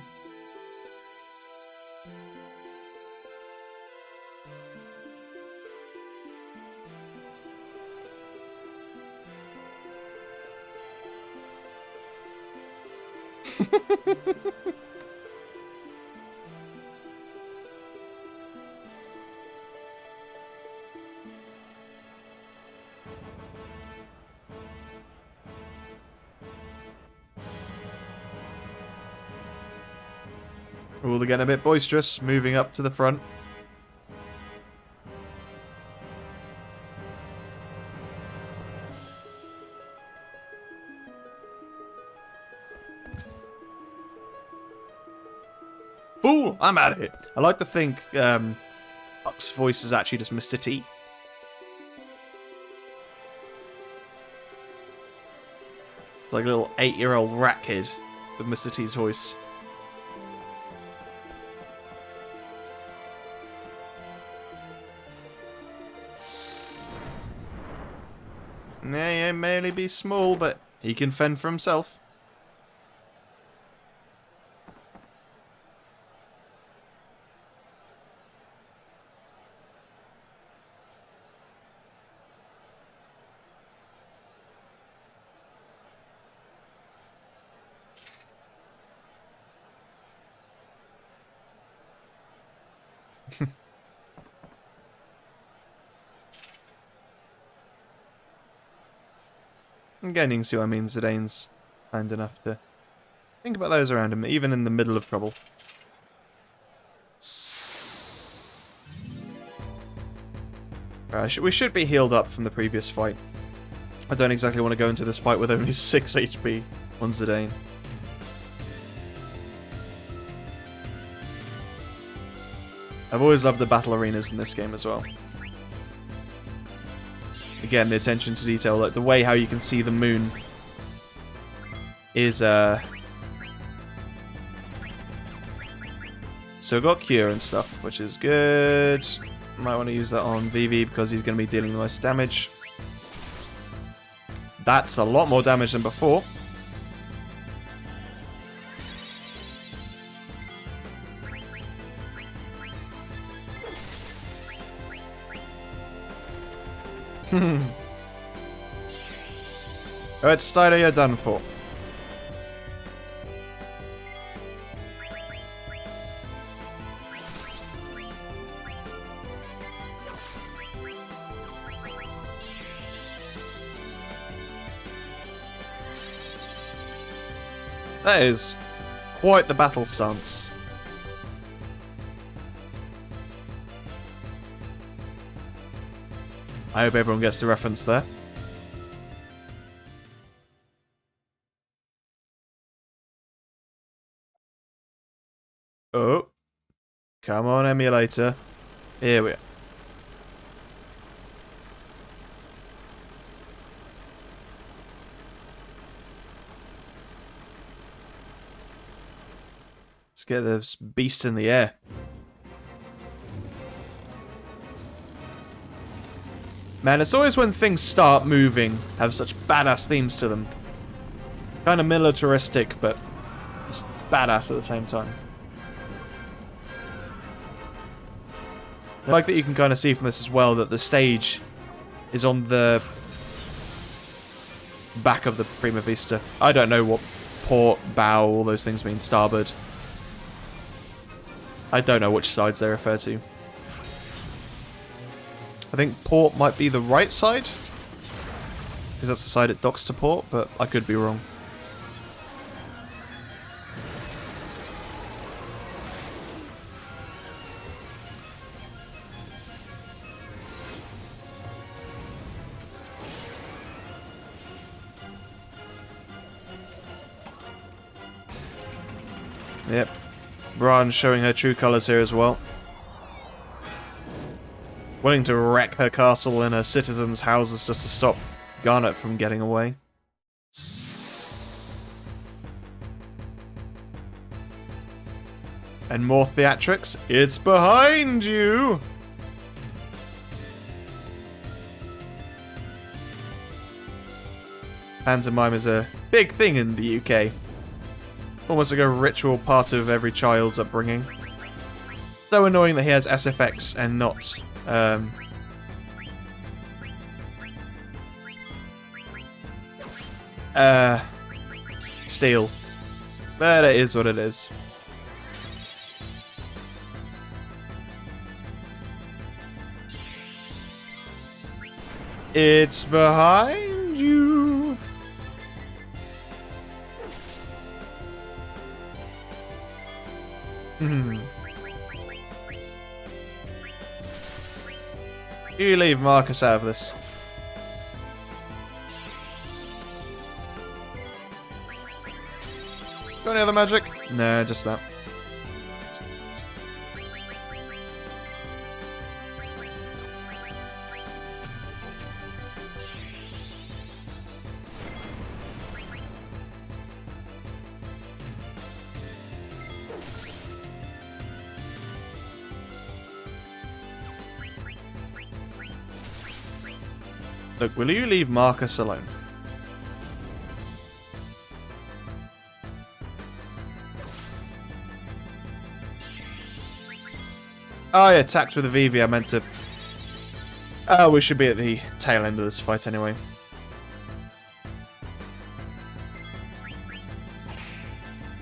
Oh, they're getting a bit boisterous, moving up to the front. Fool! I'm out of here. I like to think Huck's voice is actually just Mr. T. It's like a little 8-year-old rat kid with Mr. T's voice. He may only be small, but he can fend for himself. Again, you can see what I mean. Zidane's kind enough to think about those around him, even in the middle of trouble. We should be healed up from the previous fight. I don't exactly want to go into this fight with only 6 HP on Zidane. I've always loved the battle arenas in this game as well. Again, the attention to detail, like the way how you can see the moon is so we've got Cure and stuff, which is good. Might want to use that on Vivi because he's going to be dealing the most damage. That's a lot more damage than before. Alright, Steiner, you're done for. That is quite the battle stance. I hope everyone gets the reference there. Oh. Come on, emulator. Here we are. Let's get this beast in the air. Man, it's always when things start moving, have such badass themes to them. Kind of militaristic, but just badass at the same time. I like that you can kind of see from this as well that the stage is on the back of the Prima Vista. I don't know what port, bow, all those things mean, starboard. I don't know which sides they refer to. I think port might be the right side, because that's the side it docks to port, but I could be wrong. Yep. Bran showing her true colours here as well. Willing to wreck her castle and her citizens' houses just to stop Garnet from getting away. And Morth Beatrix, it's behind you! Pantomime is a big thing in the UK. Almost like a ritual part of every child's upbringing. So annoying that he has SFX and not steel. But it is what it is. It's behind you. You leave Marcus out of this. Got any other magic? Nah, just that. Look, will you leave Marcus alone? Oh yeah, attacked with a VV, I meant to... Oh, we should be at the tail end of this fight anyway.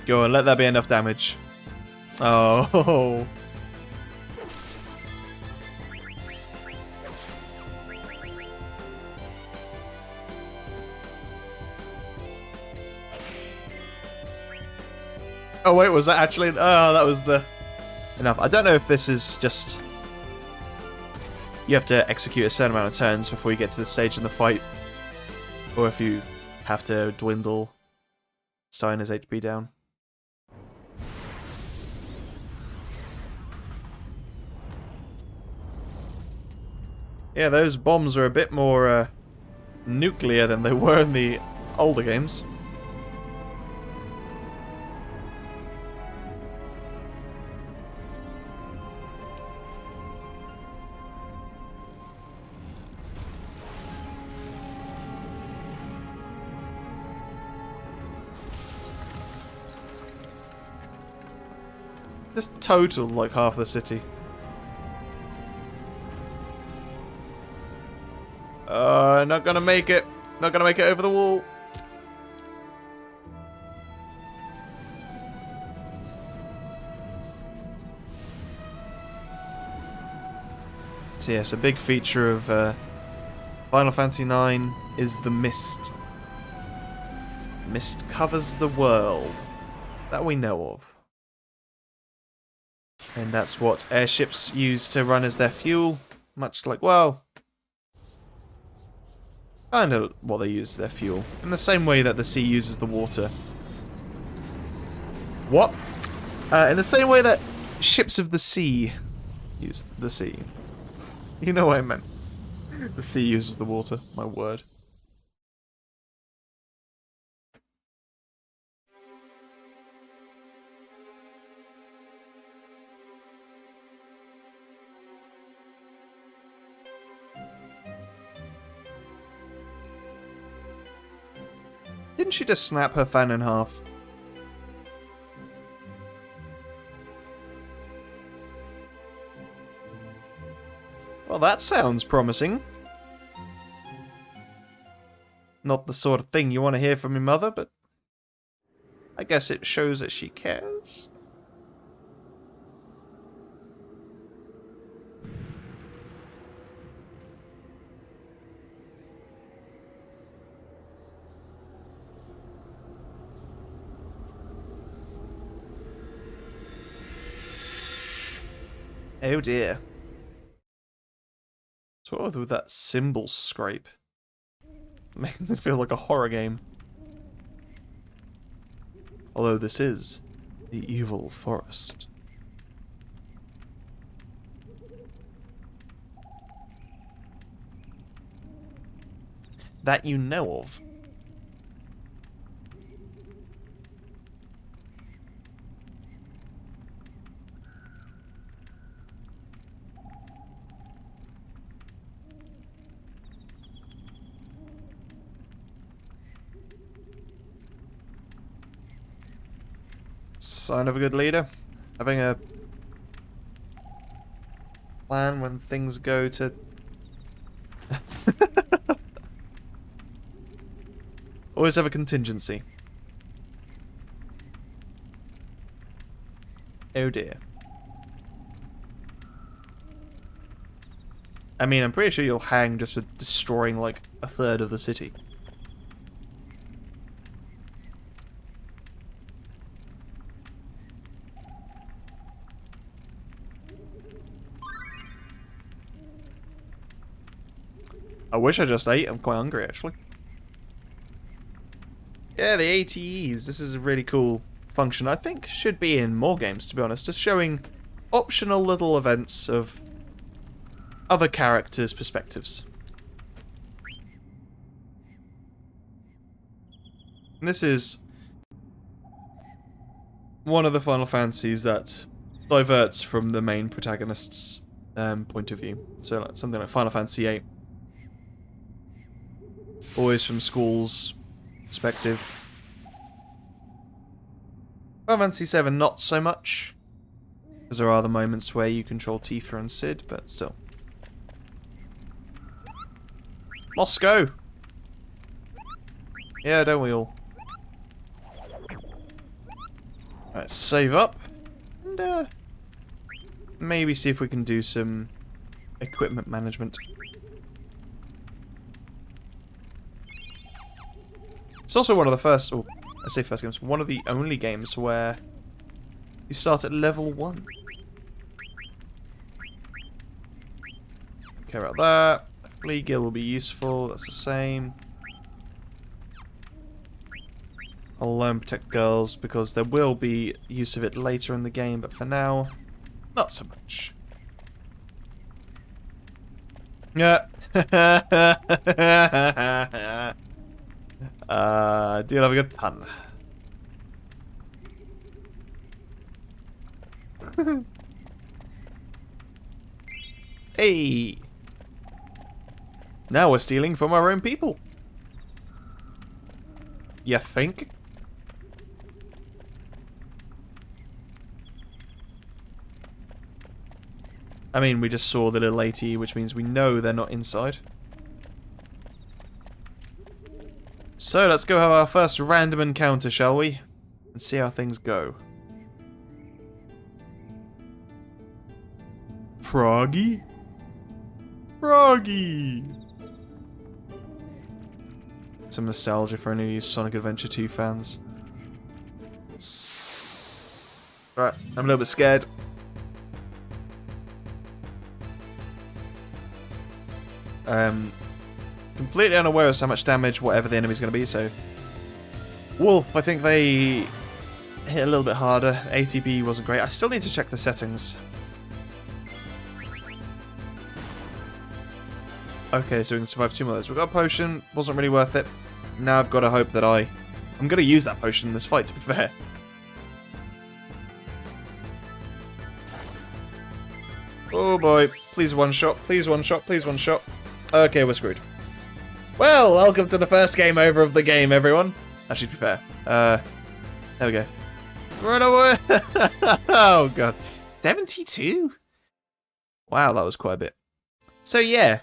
Go on, let that be enough damage. Oh. Oh wait, was that actually... Oh, that was the... Enough. I don't know if this is just... You have to execute a certain amount of turns before you get to this stage in the fight. Or if you have to dwindle Steiner's HP down. Yeah, those bombs are a bit more nuclear than they were in the older games. Just total like half the city. Not gonna make it. Not gonna make it over the wall. So yes, a big feature of Final Fantasy IX is the mist. Mist covers the world. That we know of. And that's what airships use to run as their fuel. Much like, well... kind of what they use as their fuel. In the same way that the sea uses the water. What? In the same way that ships of the sea use the sea. You know what I meant. The sea uses the water. My word. Didn't she just snap her fan in half? Well, that sounds promising. Not the sort of thing you want to hear from your mother, but I guess it shows that she cares. Oh dear. What's wrong with that cymbal scrape? Making it feel like a horror game. Although this is the evil forest. That you know of. Sign of a good leader. Having a plan when things go to... Always have a contingency. Oh dear. I mean, I'm pretty sure you'll hang just for destroying, like, a third of the city. I wish I just ate. I'm quite hungry, actually. Yeah, the ATEs. This is a really cool function. I think should be in more games, to be honest. Just showing optional little events of other characters' perspectives. And this is one of the Final Fantasies that diverts from the main protagonist's point of view. So like, something like Final Fantasy VIII. Always from Skull's perspective. Final Fantasy VII not so much. Because there are the moments where you control Tifa and Cid, but still. Moscow! Yeah, don't we all? Let's save up. And maybe see if we can do some equipment management. It's also one of the first, or I say first games, one of the only games where you start at level 1. Don't care about that. Flea Gill will be useful, that's the same. I'll learn Protect Girls because there will be use of it later in the game, but for now, not so much. Yeah. Do you have a good pun? Hey! Now we're stealing from our own people. You think? I mean, we just saw the little AT, which means we know they're not inside. So, let's go have our first random encounter, shall we? And see how things go. Froggy? Froggy! Some nostalgia for any of you Sonic Adventure 2 fans. Right, I'm a little bit scared. Completely unaware as to how much damage whatever the enemy's going to be, so... Wolf, I think they hit a little bit harder. ATB wasn't great. I still need to check the settings. Okay, so we can survive 2 more of those. We've got a potion. Wasn't really worth it. Now I've got to hope that I'm going to use that potion in this fight, to be fair. Oh boy. Please one shot. Please one shot. Please one shot. Okay, we're screwed. Well, welcome to the first game over of the game, everyone. Actually, to be fair. There we go. Run away! Oh, God. 72? Wow, that was quite a bit. So, yeah.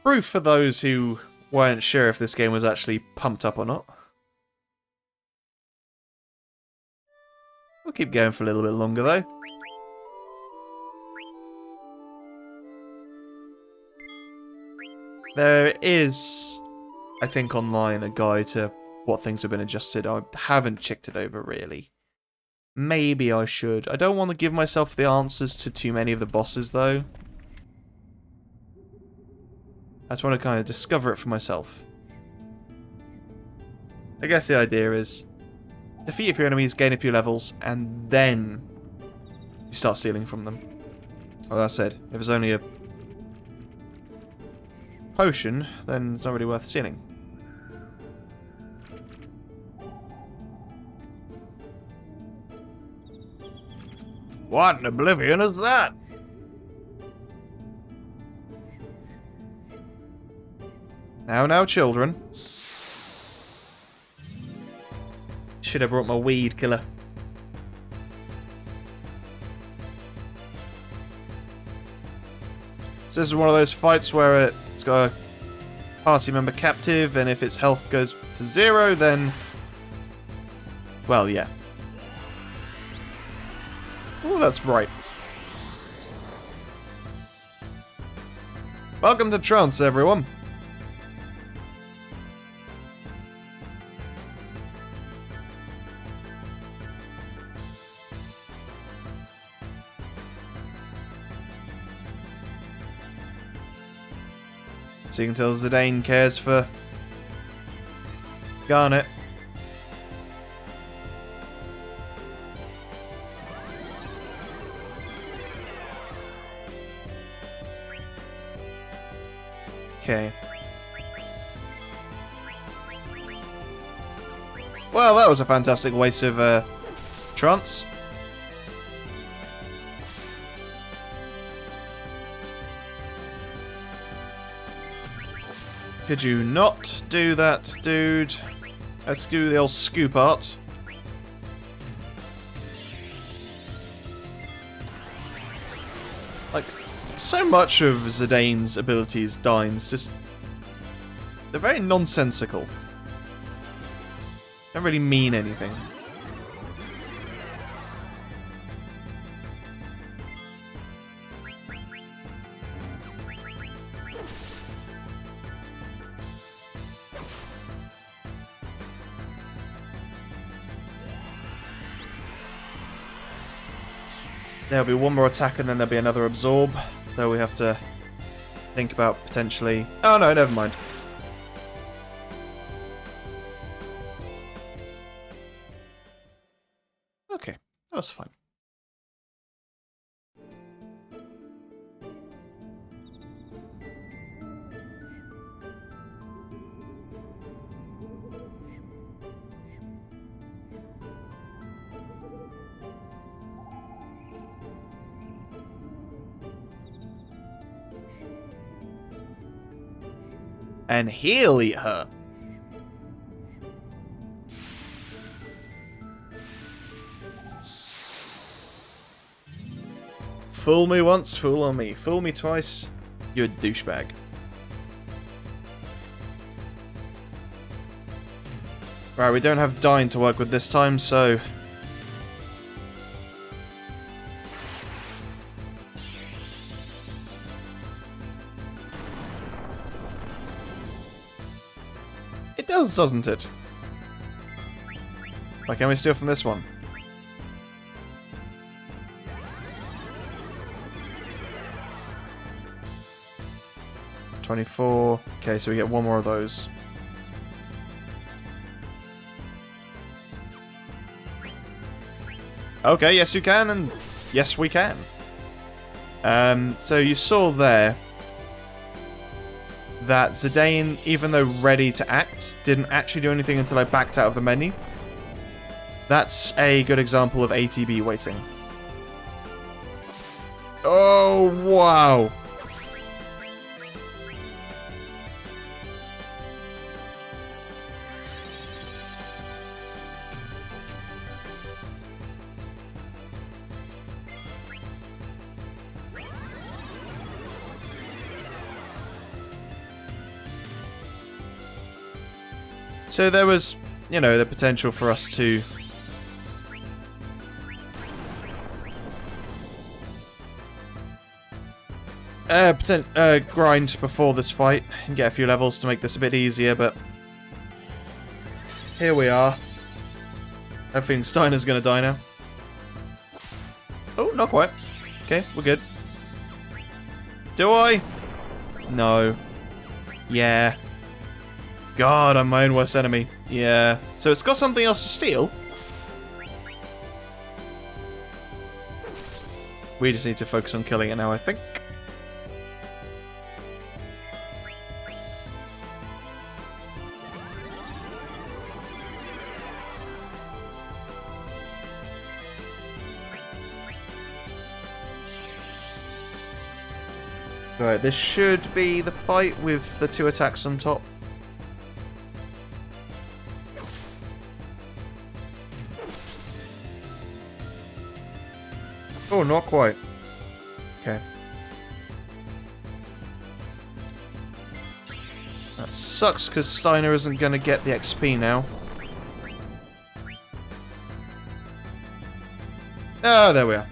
Proof for those who weren't sure if this game was actually pumped up or not. We'll keep going for a little bit longer, though. There is, I think, online a guide to what things have been adjusted. I haven't checked it over, really. Maybe I should. I don't want to give myself the answers to too many of the bosses, though. I just want to kind of discover it for myself. I guess the idea is defeat a few enemies, gain a few levels, and then you start stealing from them. Well, that said, if it's only a potion, then it's not really worth stealing. What in oblivion is that? Now, children. Should have brought my weed killer. So this is one of those fights where it's got a party member captive, and if its health goes to 0, then... well, yeah. Oh, that's bright. Welcome to Trance, everyone. So you can tell Zidane cares for Garnet. Okay. Well, that was a fantastic waste of Trance. Could you not do that, dude? Let's do the old scoop art. Like, so much of Zidane's abilities, Dine's, just... they're very nonsensical. Don't really mean anything. There'll be one more attack and then there'll be another absorb. Though we have to think about potentially... oh no, never mind. Okay, that was fun. And he'll eat her. Fool me once, fool on me. Fool me twice, you're a douchebag. Right, we don't have Dine to work with this time, so... it does, doesn't it? Like, can we steal from this one? $24. Okay, so we get one more of those. Okay, yes you can, and yes we can. So you saw there that Zidane, even though ready to act, didn't actually do anything until I backed out of the menu. That's a good example of ATB waiting. Oh, wow. So there was, you know, the potential for us to grind before this fight and get a few levels to make this a bit easier, but here we are. I think Steiner's gonna die now. Oh, not quite. Okay, we're good. Do I? No. Yeah. God, I'm my own worst enemy. Yeah. So it's got something else to steal. We just need to focus on killing it now, I think. Alright, this should be the fight with the 2 attacks on top. Oh, not quite. Okay. That sucks because Steiner isn't going to get the XP now. Oh, there we are.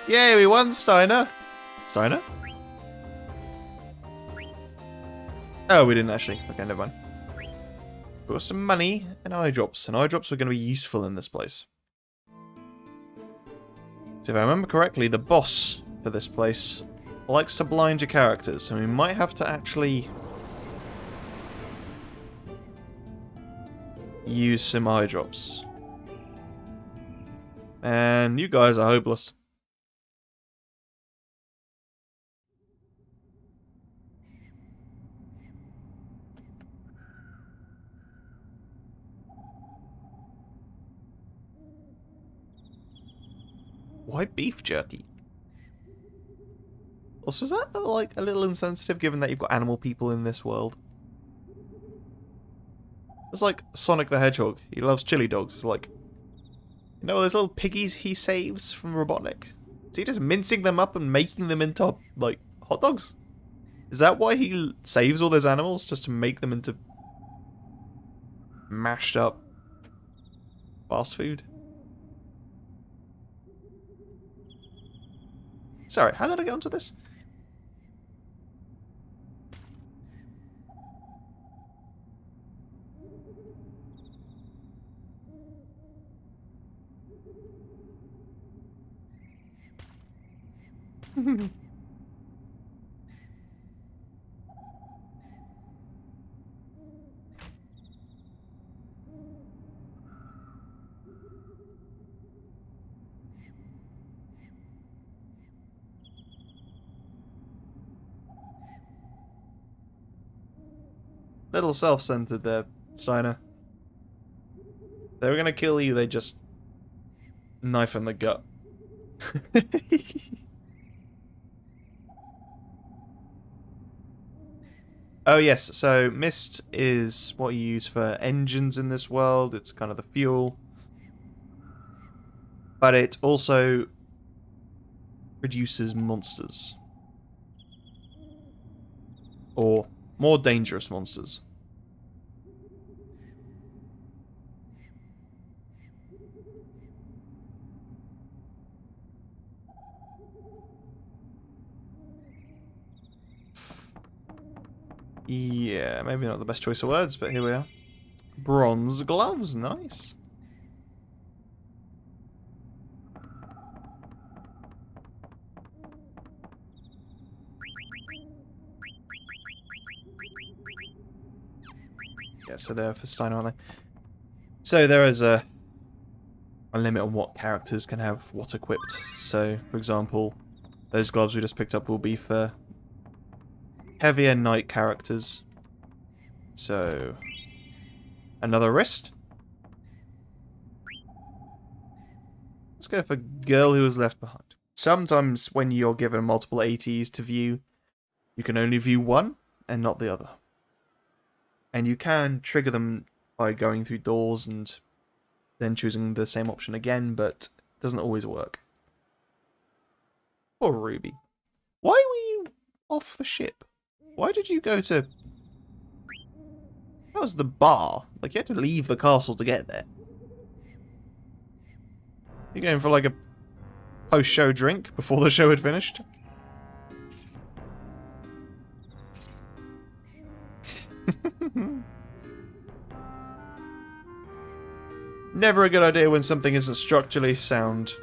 Yay, we won, Steiner. Steiner? Oh, we didn't actually. Okay, never mind. We got some money and eye drops, and eye drops are going to be useful in this place. So if I remember correctly, the boss for this place likes to blind your characters, so we might have to actually use some eye drops. And you guys are hopeless. Why beef jerky? Also, is that like a little insensitive given that you've got animal people in this world? It's like Sonic the Hedgehog. He loves chili dogs. It's like, you know those little piggies he saves from Robotnik? Is he just mincing them up and making them into, like, hot dogs? Is that why he saves all those animals? Just to make them into mashed up fast food? Sorry, how did I get onto this? Little self-centered there, Steiner. They were gonna kill you, they just knife in the gut. Oh yes, so mist is what you use for engines in this world. It's kind of the fuel. But it also produces monsters. Or more dangerous monsters. Yeah, maybe not the best choice of words, but here we are. Bronze gloves, nice. Yeah, so they're for Steiner, aren't they? So there is a limit on what characters can have what equipped. So, for example, those gloves we just picked up will be for heavier knight characters. So, another wrist. Let's go for girl who was left behind. Sometimes when you're given multiple ATs to view, you can only view one and not the other. And you can trigger them by going through doors and then choosing the same option again, but it doesn't always work. Poor Ruby. Why were you off the ship? Why did you go to... That was the bar. Like, you had to leave the castle to get there. You're going for, like, a post-show drink before the show had finished? Never a good idea when something isn't structurally sound.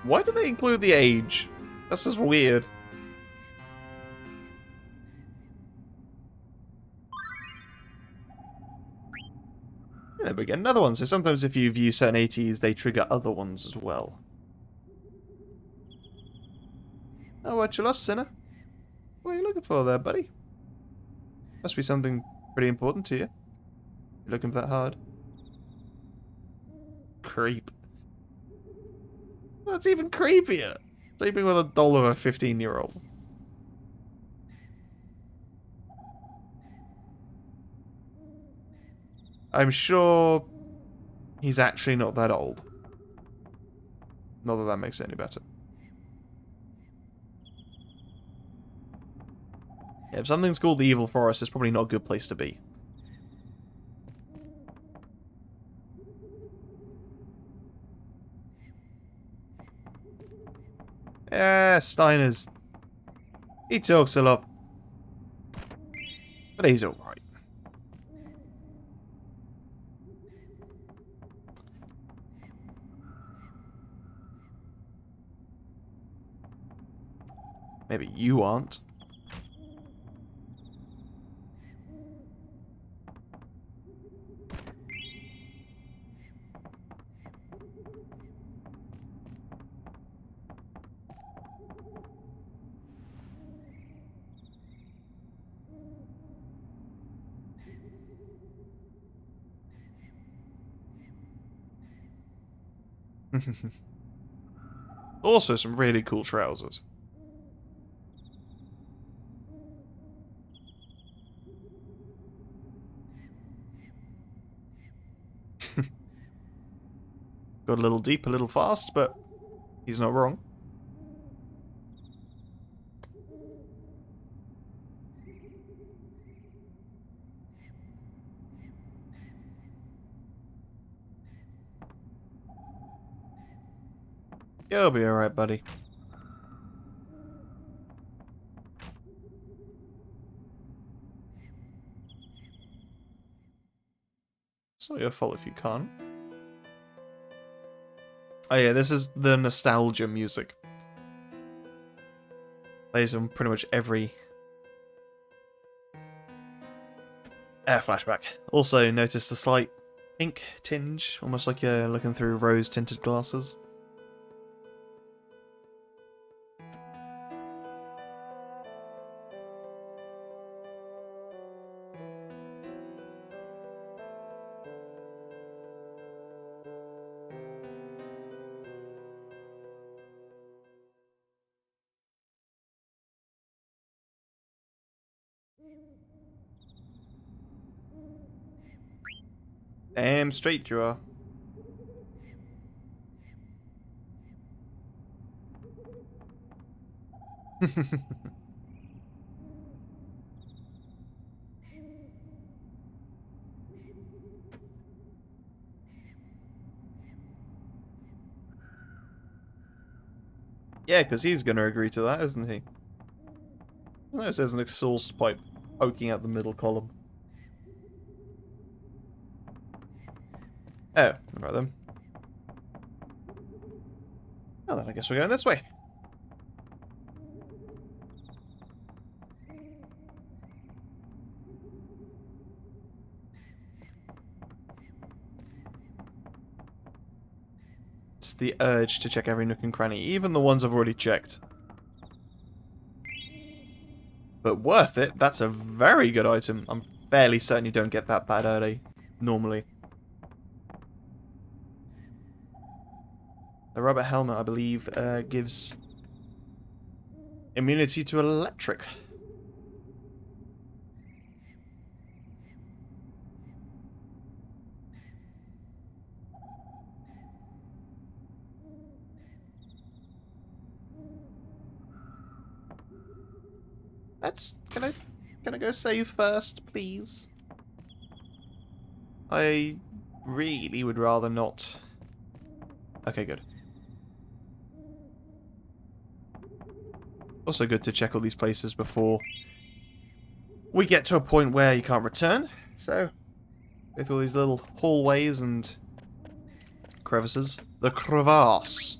Why do they include the age? That's just weird. There we get another one. So sometimes if you view certain ATs, they trigger other ones as well. Oh, what you lost, Sinner? What are you looking for there, buddy? Must be something pretty important to you. You're looking for that hard. Creep. That's even creepier. Sleeping with a doll of a 15-year-old. I'm sure he's actually not that old. Not that that makes it any better. Yeah, if something's called the Evil Forest, it's probably not a good place to be. Yeah, Steiner's... He talks a lot. But he's alright. Maybe you aren't. Also, some really cool trousers. Got a little deep, a little fast, but he's not wrong. You'll be alright, buddy. It's not your fault if you can't. Oh yeah, this is the nostalgia music. Plays on pretty much every flashback. Also, notice the slight pink tinge, almost like you're looking through rose-tinted glasses. Damn straight you are. Yeah, because he's going to agree to that, isn't he? Notice there's an exhaust pipe poking out the middle column. Oh, right then. Well then, I guess we're going this way. It's the urge to check every nook and cranny, even the ones I've already checked. But worth it, that's a very good item. I'm fairly certain you don't get that early, normally. The rubber helmet, I believe, gives immunity to electric. Can I go save first, please? I really would rather not. Okay, good. Also good to check all these places before we get to a point where you can't return. So, with all these little hallways and crevices. The crevasse.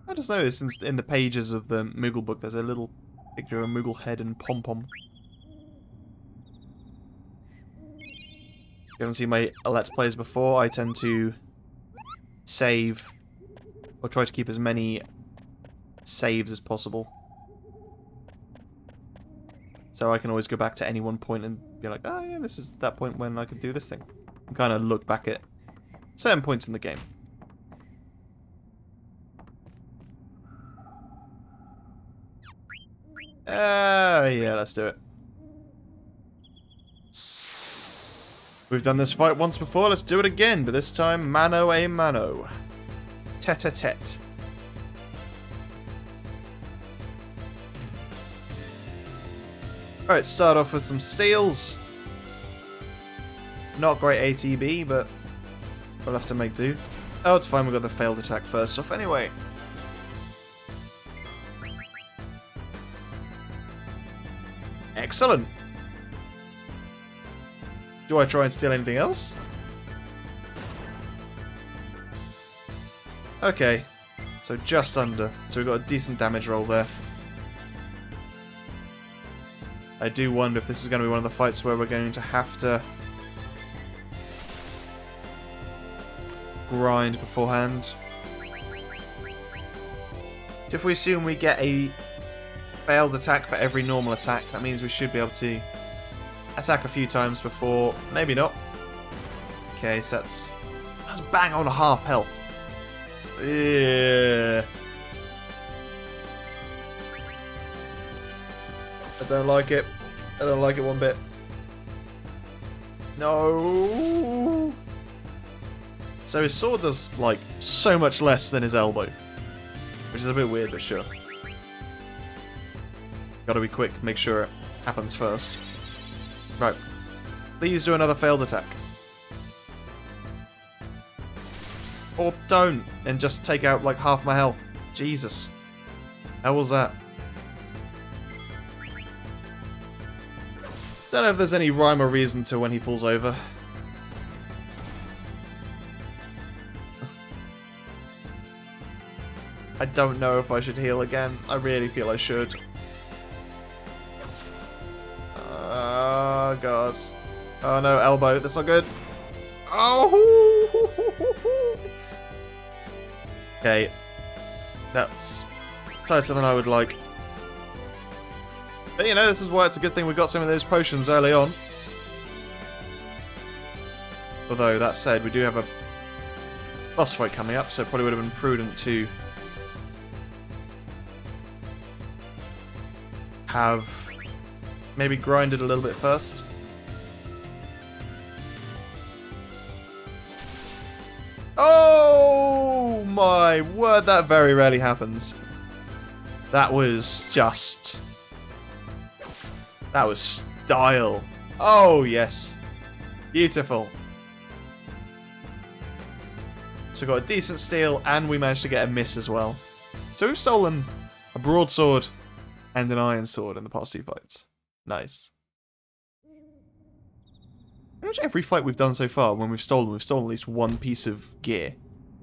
I just noticed in the pages of the Moogle book there's a little picture of a Moogle head and pom-pom. If you haven't seen my Let's Plays before, I tend to save, or try to keep as many saves as possible. So I can always go back to any one point and be like, oh yeah, this is that point when I could do this thing. And kind of look back at certain points in the game. Yeah, let's do it. We've done this fight once before, let's do it again, but this time mano a mano. Tete-a-tete. Alright, start off with some steals. Not great ATB, but we'll have to make do. Oh, it's fine, we got the failed attack first off anyway. Excellent. Do I try and steal anything else? Okay, so just under. So we've got a decent damage roll there. I do wonder if this is going to be one of the fights where we're going to have to grind beforehand. If we assume we get a failed attack for every normal attack, that means we should be able to attack a few times before... Maybe not. Okay, so that's bang on half health. Yeah. I don't like it. I don't like it one bit. No. So his sword does, like, so much less than his elbow. Which is a bit weird, but sure. Gotta be quick, make sure it happens first. Right. Please do another failed attack. Or don't, and just take out, like, half my health. Jesus. How was that? Don't know if there's any rhyme or reason to when he falls over. I don't know if I should heal again. I really feel I should. Oh, God. Oh, no, elbow. That's not good. Oh! Okay. That's tighter than I would like. But, you know, this is why it's a good thing we got some of those potions early on. Although, that said, we do have a boss fight coming up, so it probably would have been prudent to have maybe grinded a little bit first. Oh my word, that very rarely happens. That was just... That was style. Oh, yes. Beautiful. So we got a decent steal, and we managed to get a miss as well. So we've stolen a broadsword and an iron sword in the past two fights. Nice. Pretty much every fight we've done so far, when we've stolen at least one piece of gear.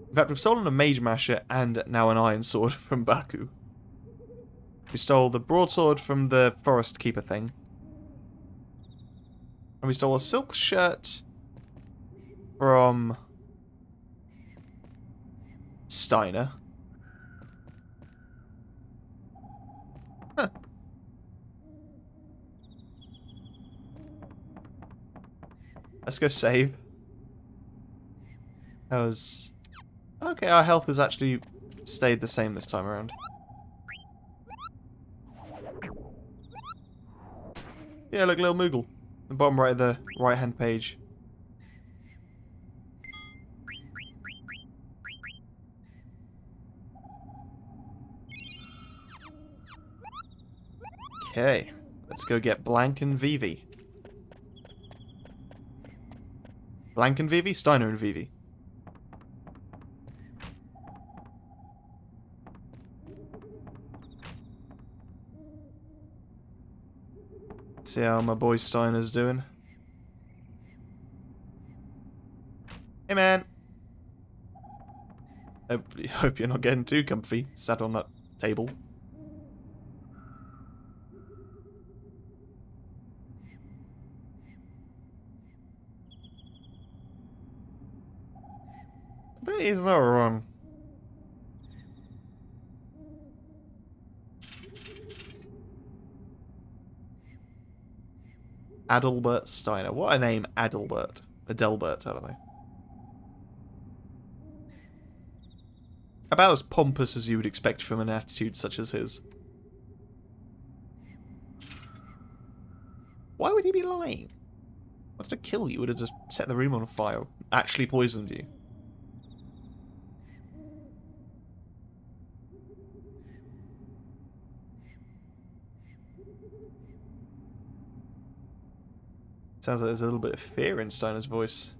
In fact, we've stolen a mage masher and now an iron sword from Baku. We stole the broadsword from the forest keeper thing. And we stole a silk shirt from Steiner. Huh. Let's go save. That was... Okay, our health has actually stayed the same this time around. Yeah, look, little Moogle. The bottom right of the right-hand page. Okay, let's go get Blank and Vivi. Blank and Vivi? Steiner and Vivi. See how my boy Steiner's doing. Hey, man. Hope you're not getting too comfy, sat on that table. But he's not wrong. Adalbert Steiner. What a name, Adalbert. Adelbert, I don't know. About as pompous as you would expect from an attitude such as his. Why would he be lying? Wants to kill you, would have just set the room on fire. Actually poisoned you. Sounds like there's a little bit of fear in Steiner's voice.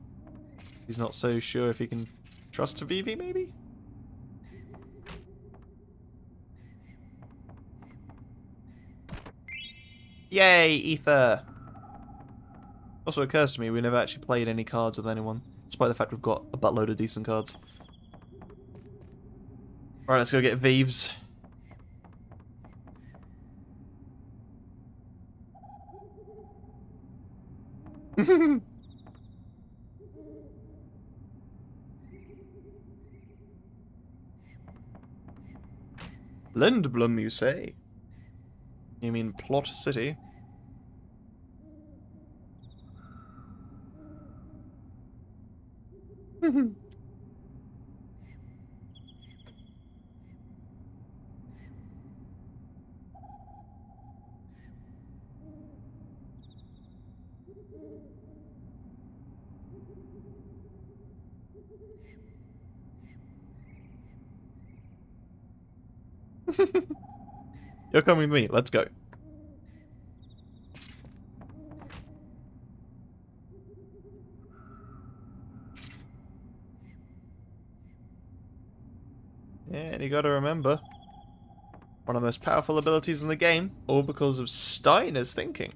He's not so sure if he can trust Vivi, maybe? Yay, Ether! Also occurs to me we never actually played any cards with anyone, despite the fact we've got a buttload of decent cards. Alright, let's go get Vives. Lindblom, you say? You mean Plot City? You're coming with me, let's go. Yeah, and you gotta remember, one of the most powerful abilities in the game, all because of Steiner's thinking.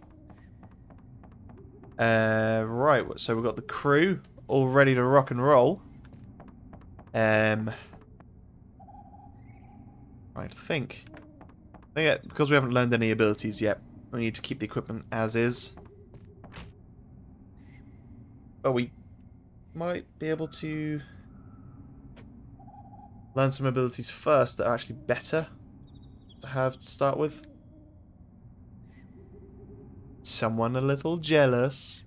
Right, so we've got the crew all ready to rock and roll. Right, I think because we haven't learned any abilities yet, we need to keep the equipment as is. But we might be able to learn some abilities first that are actually better to have to start with. Someone a little jealous.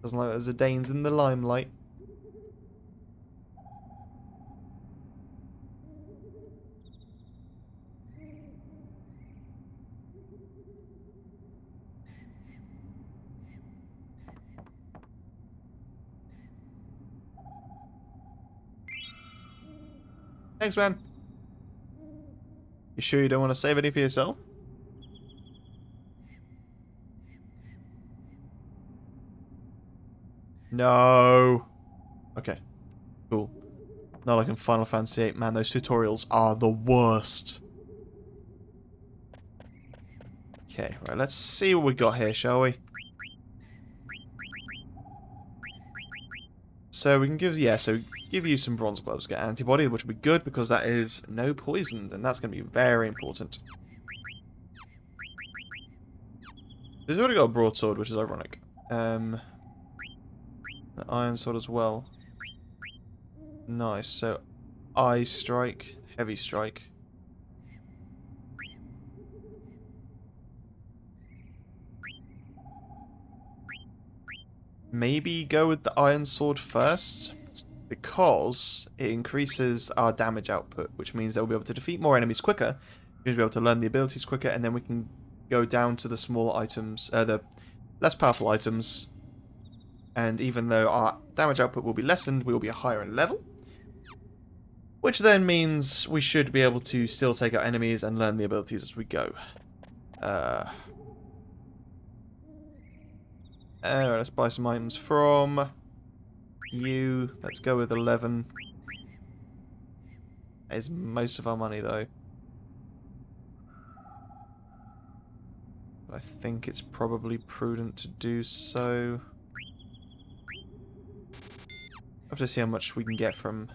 Doesn't like there's a Danes in the limelight. Thanks, man. You sure you don't want to save any for yourself? No. Okay. Cool. Not like in Final Fantasy VIII. Man, those tutorials are the worst. Okay, right, let's see what we got here, shall we? So we can give, give you some bronze gloves, get antibody, which will be good because that is no poisoned, and that's going to be very important. He's already got a broadsword, which is ironic. An iron sword as well. Nice, so eye strike, heavy strike. Maybe go with the iron sword first, because it increases our damage output, which means that we'll be able to defeat more enemies quicker, we'll be able to learn the abilities quicker, and then we can go down to the smaller items, the less powerful items, and even though our damage output will be lessened, we will be higher in level, which then means we should be able to still take out enemies and learn the abilities as we go. Let's buy some items from you. Let's go with 11. That is most of our money, though. I think it's probably prudent to do so. I have to see how much we can get from...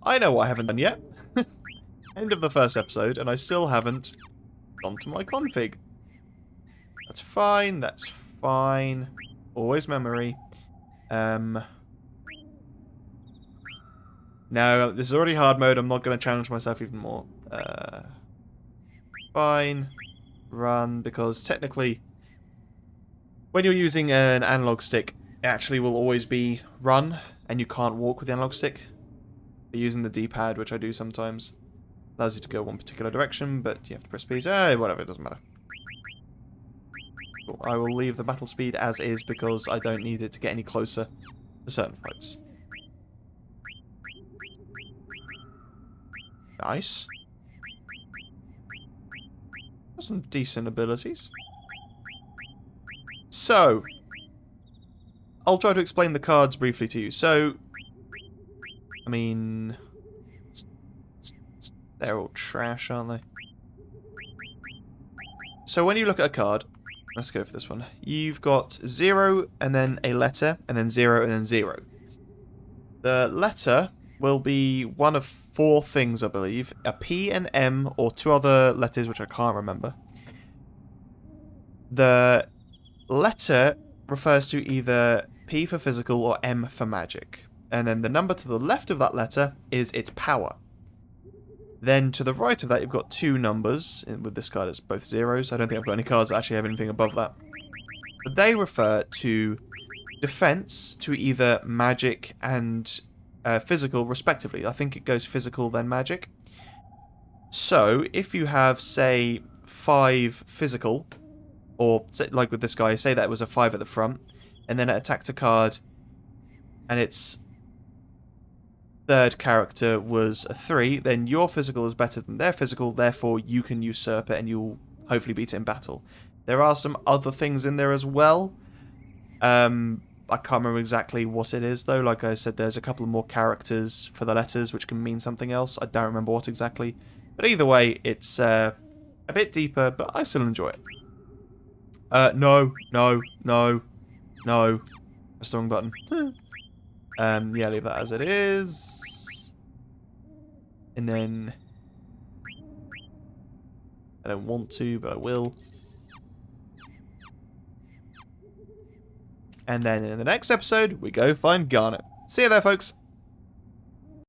I know what I haven't done yet. End of the first episode, and I still haven't gone to my config. That's fine, that's fine. Always memory. No, this is already hard mode, I'm not going to challenge myself even more. Fine. Run, because technically, when you're using an analog stick, it actually will always be run, and you can't walk with the analog stick. using the D-pad, which I do sometimes. Allows you to go one particular direction, but you have to press speed. Whatever, it doesn't matter. Cool. I will leave the battle speed as is because I don't need it to get any closer to certain fights. Nice. Got some decent abilities. So, I'll try to explain the cards briefly to you. So, I mean, they're all trash, aren't they? So when you look at a card, let's go for this one. You've got 0 and then a letter, and then 0 and then 0. The letter will be one of 4 things, I believe. A P, an M, or 2 other letters, which I can't remember. The letter refers to either P for physical or M for magic. And then the number to the left of that letter is its power. Then to the right of that, you've got 2 numbers. With this card, it's both zeros. I don't think I've got any cards that actually have anything above that. But they refer to defense, to either magic and physical, respectively. I think it goes physical, then magic. So, if you have, say, 5 physical, or say, like with this guy, say that was a 5 at the front, and then it attacked a card, and its third character was a 3, then your physical is better than their physical, therefore you can usurp it and you'll hopefully beat it in battle. There are some other things in there as well. I can't remember exactly what it is though. Like I said, there's a couple more characters for the letters which can mean something else. I don't remember what exactly. But either way, it's a bit deeper, but I still enjoy it. No. That's the wrong button. Yeah, leave that as it is. And then I don't want to, but I will. And then in the next episode, we go find Garnet. See you there, folks.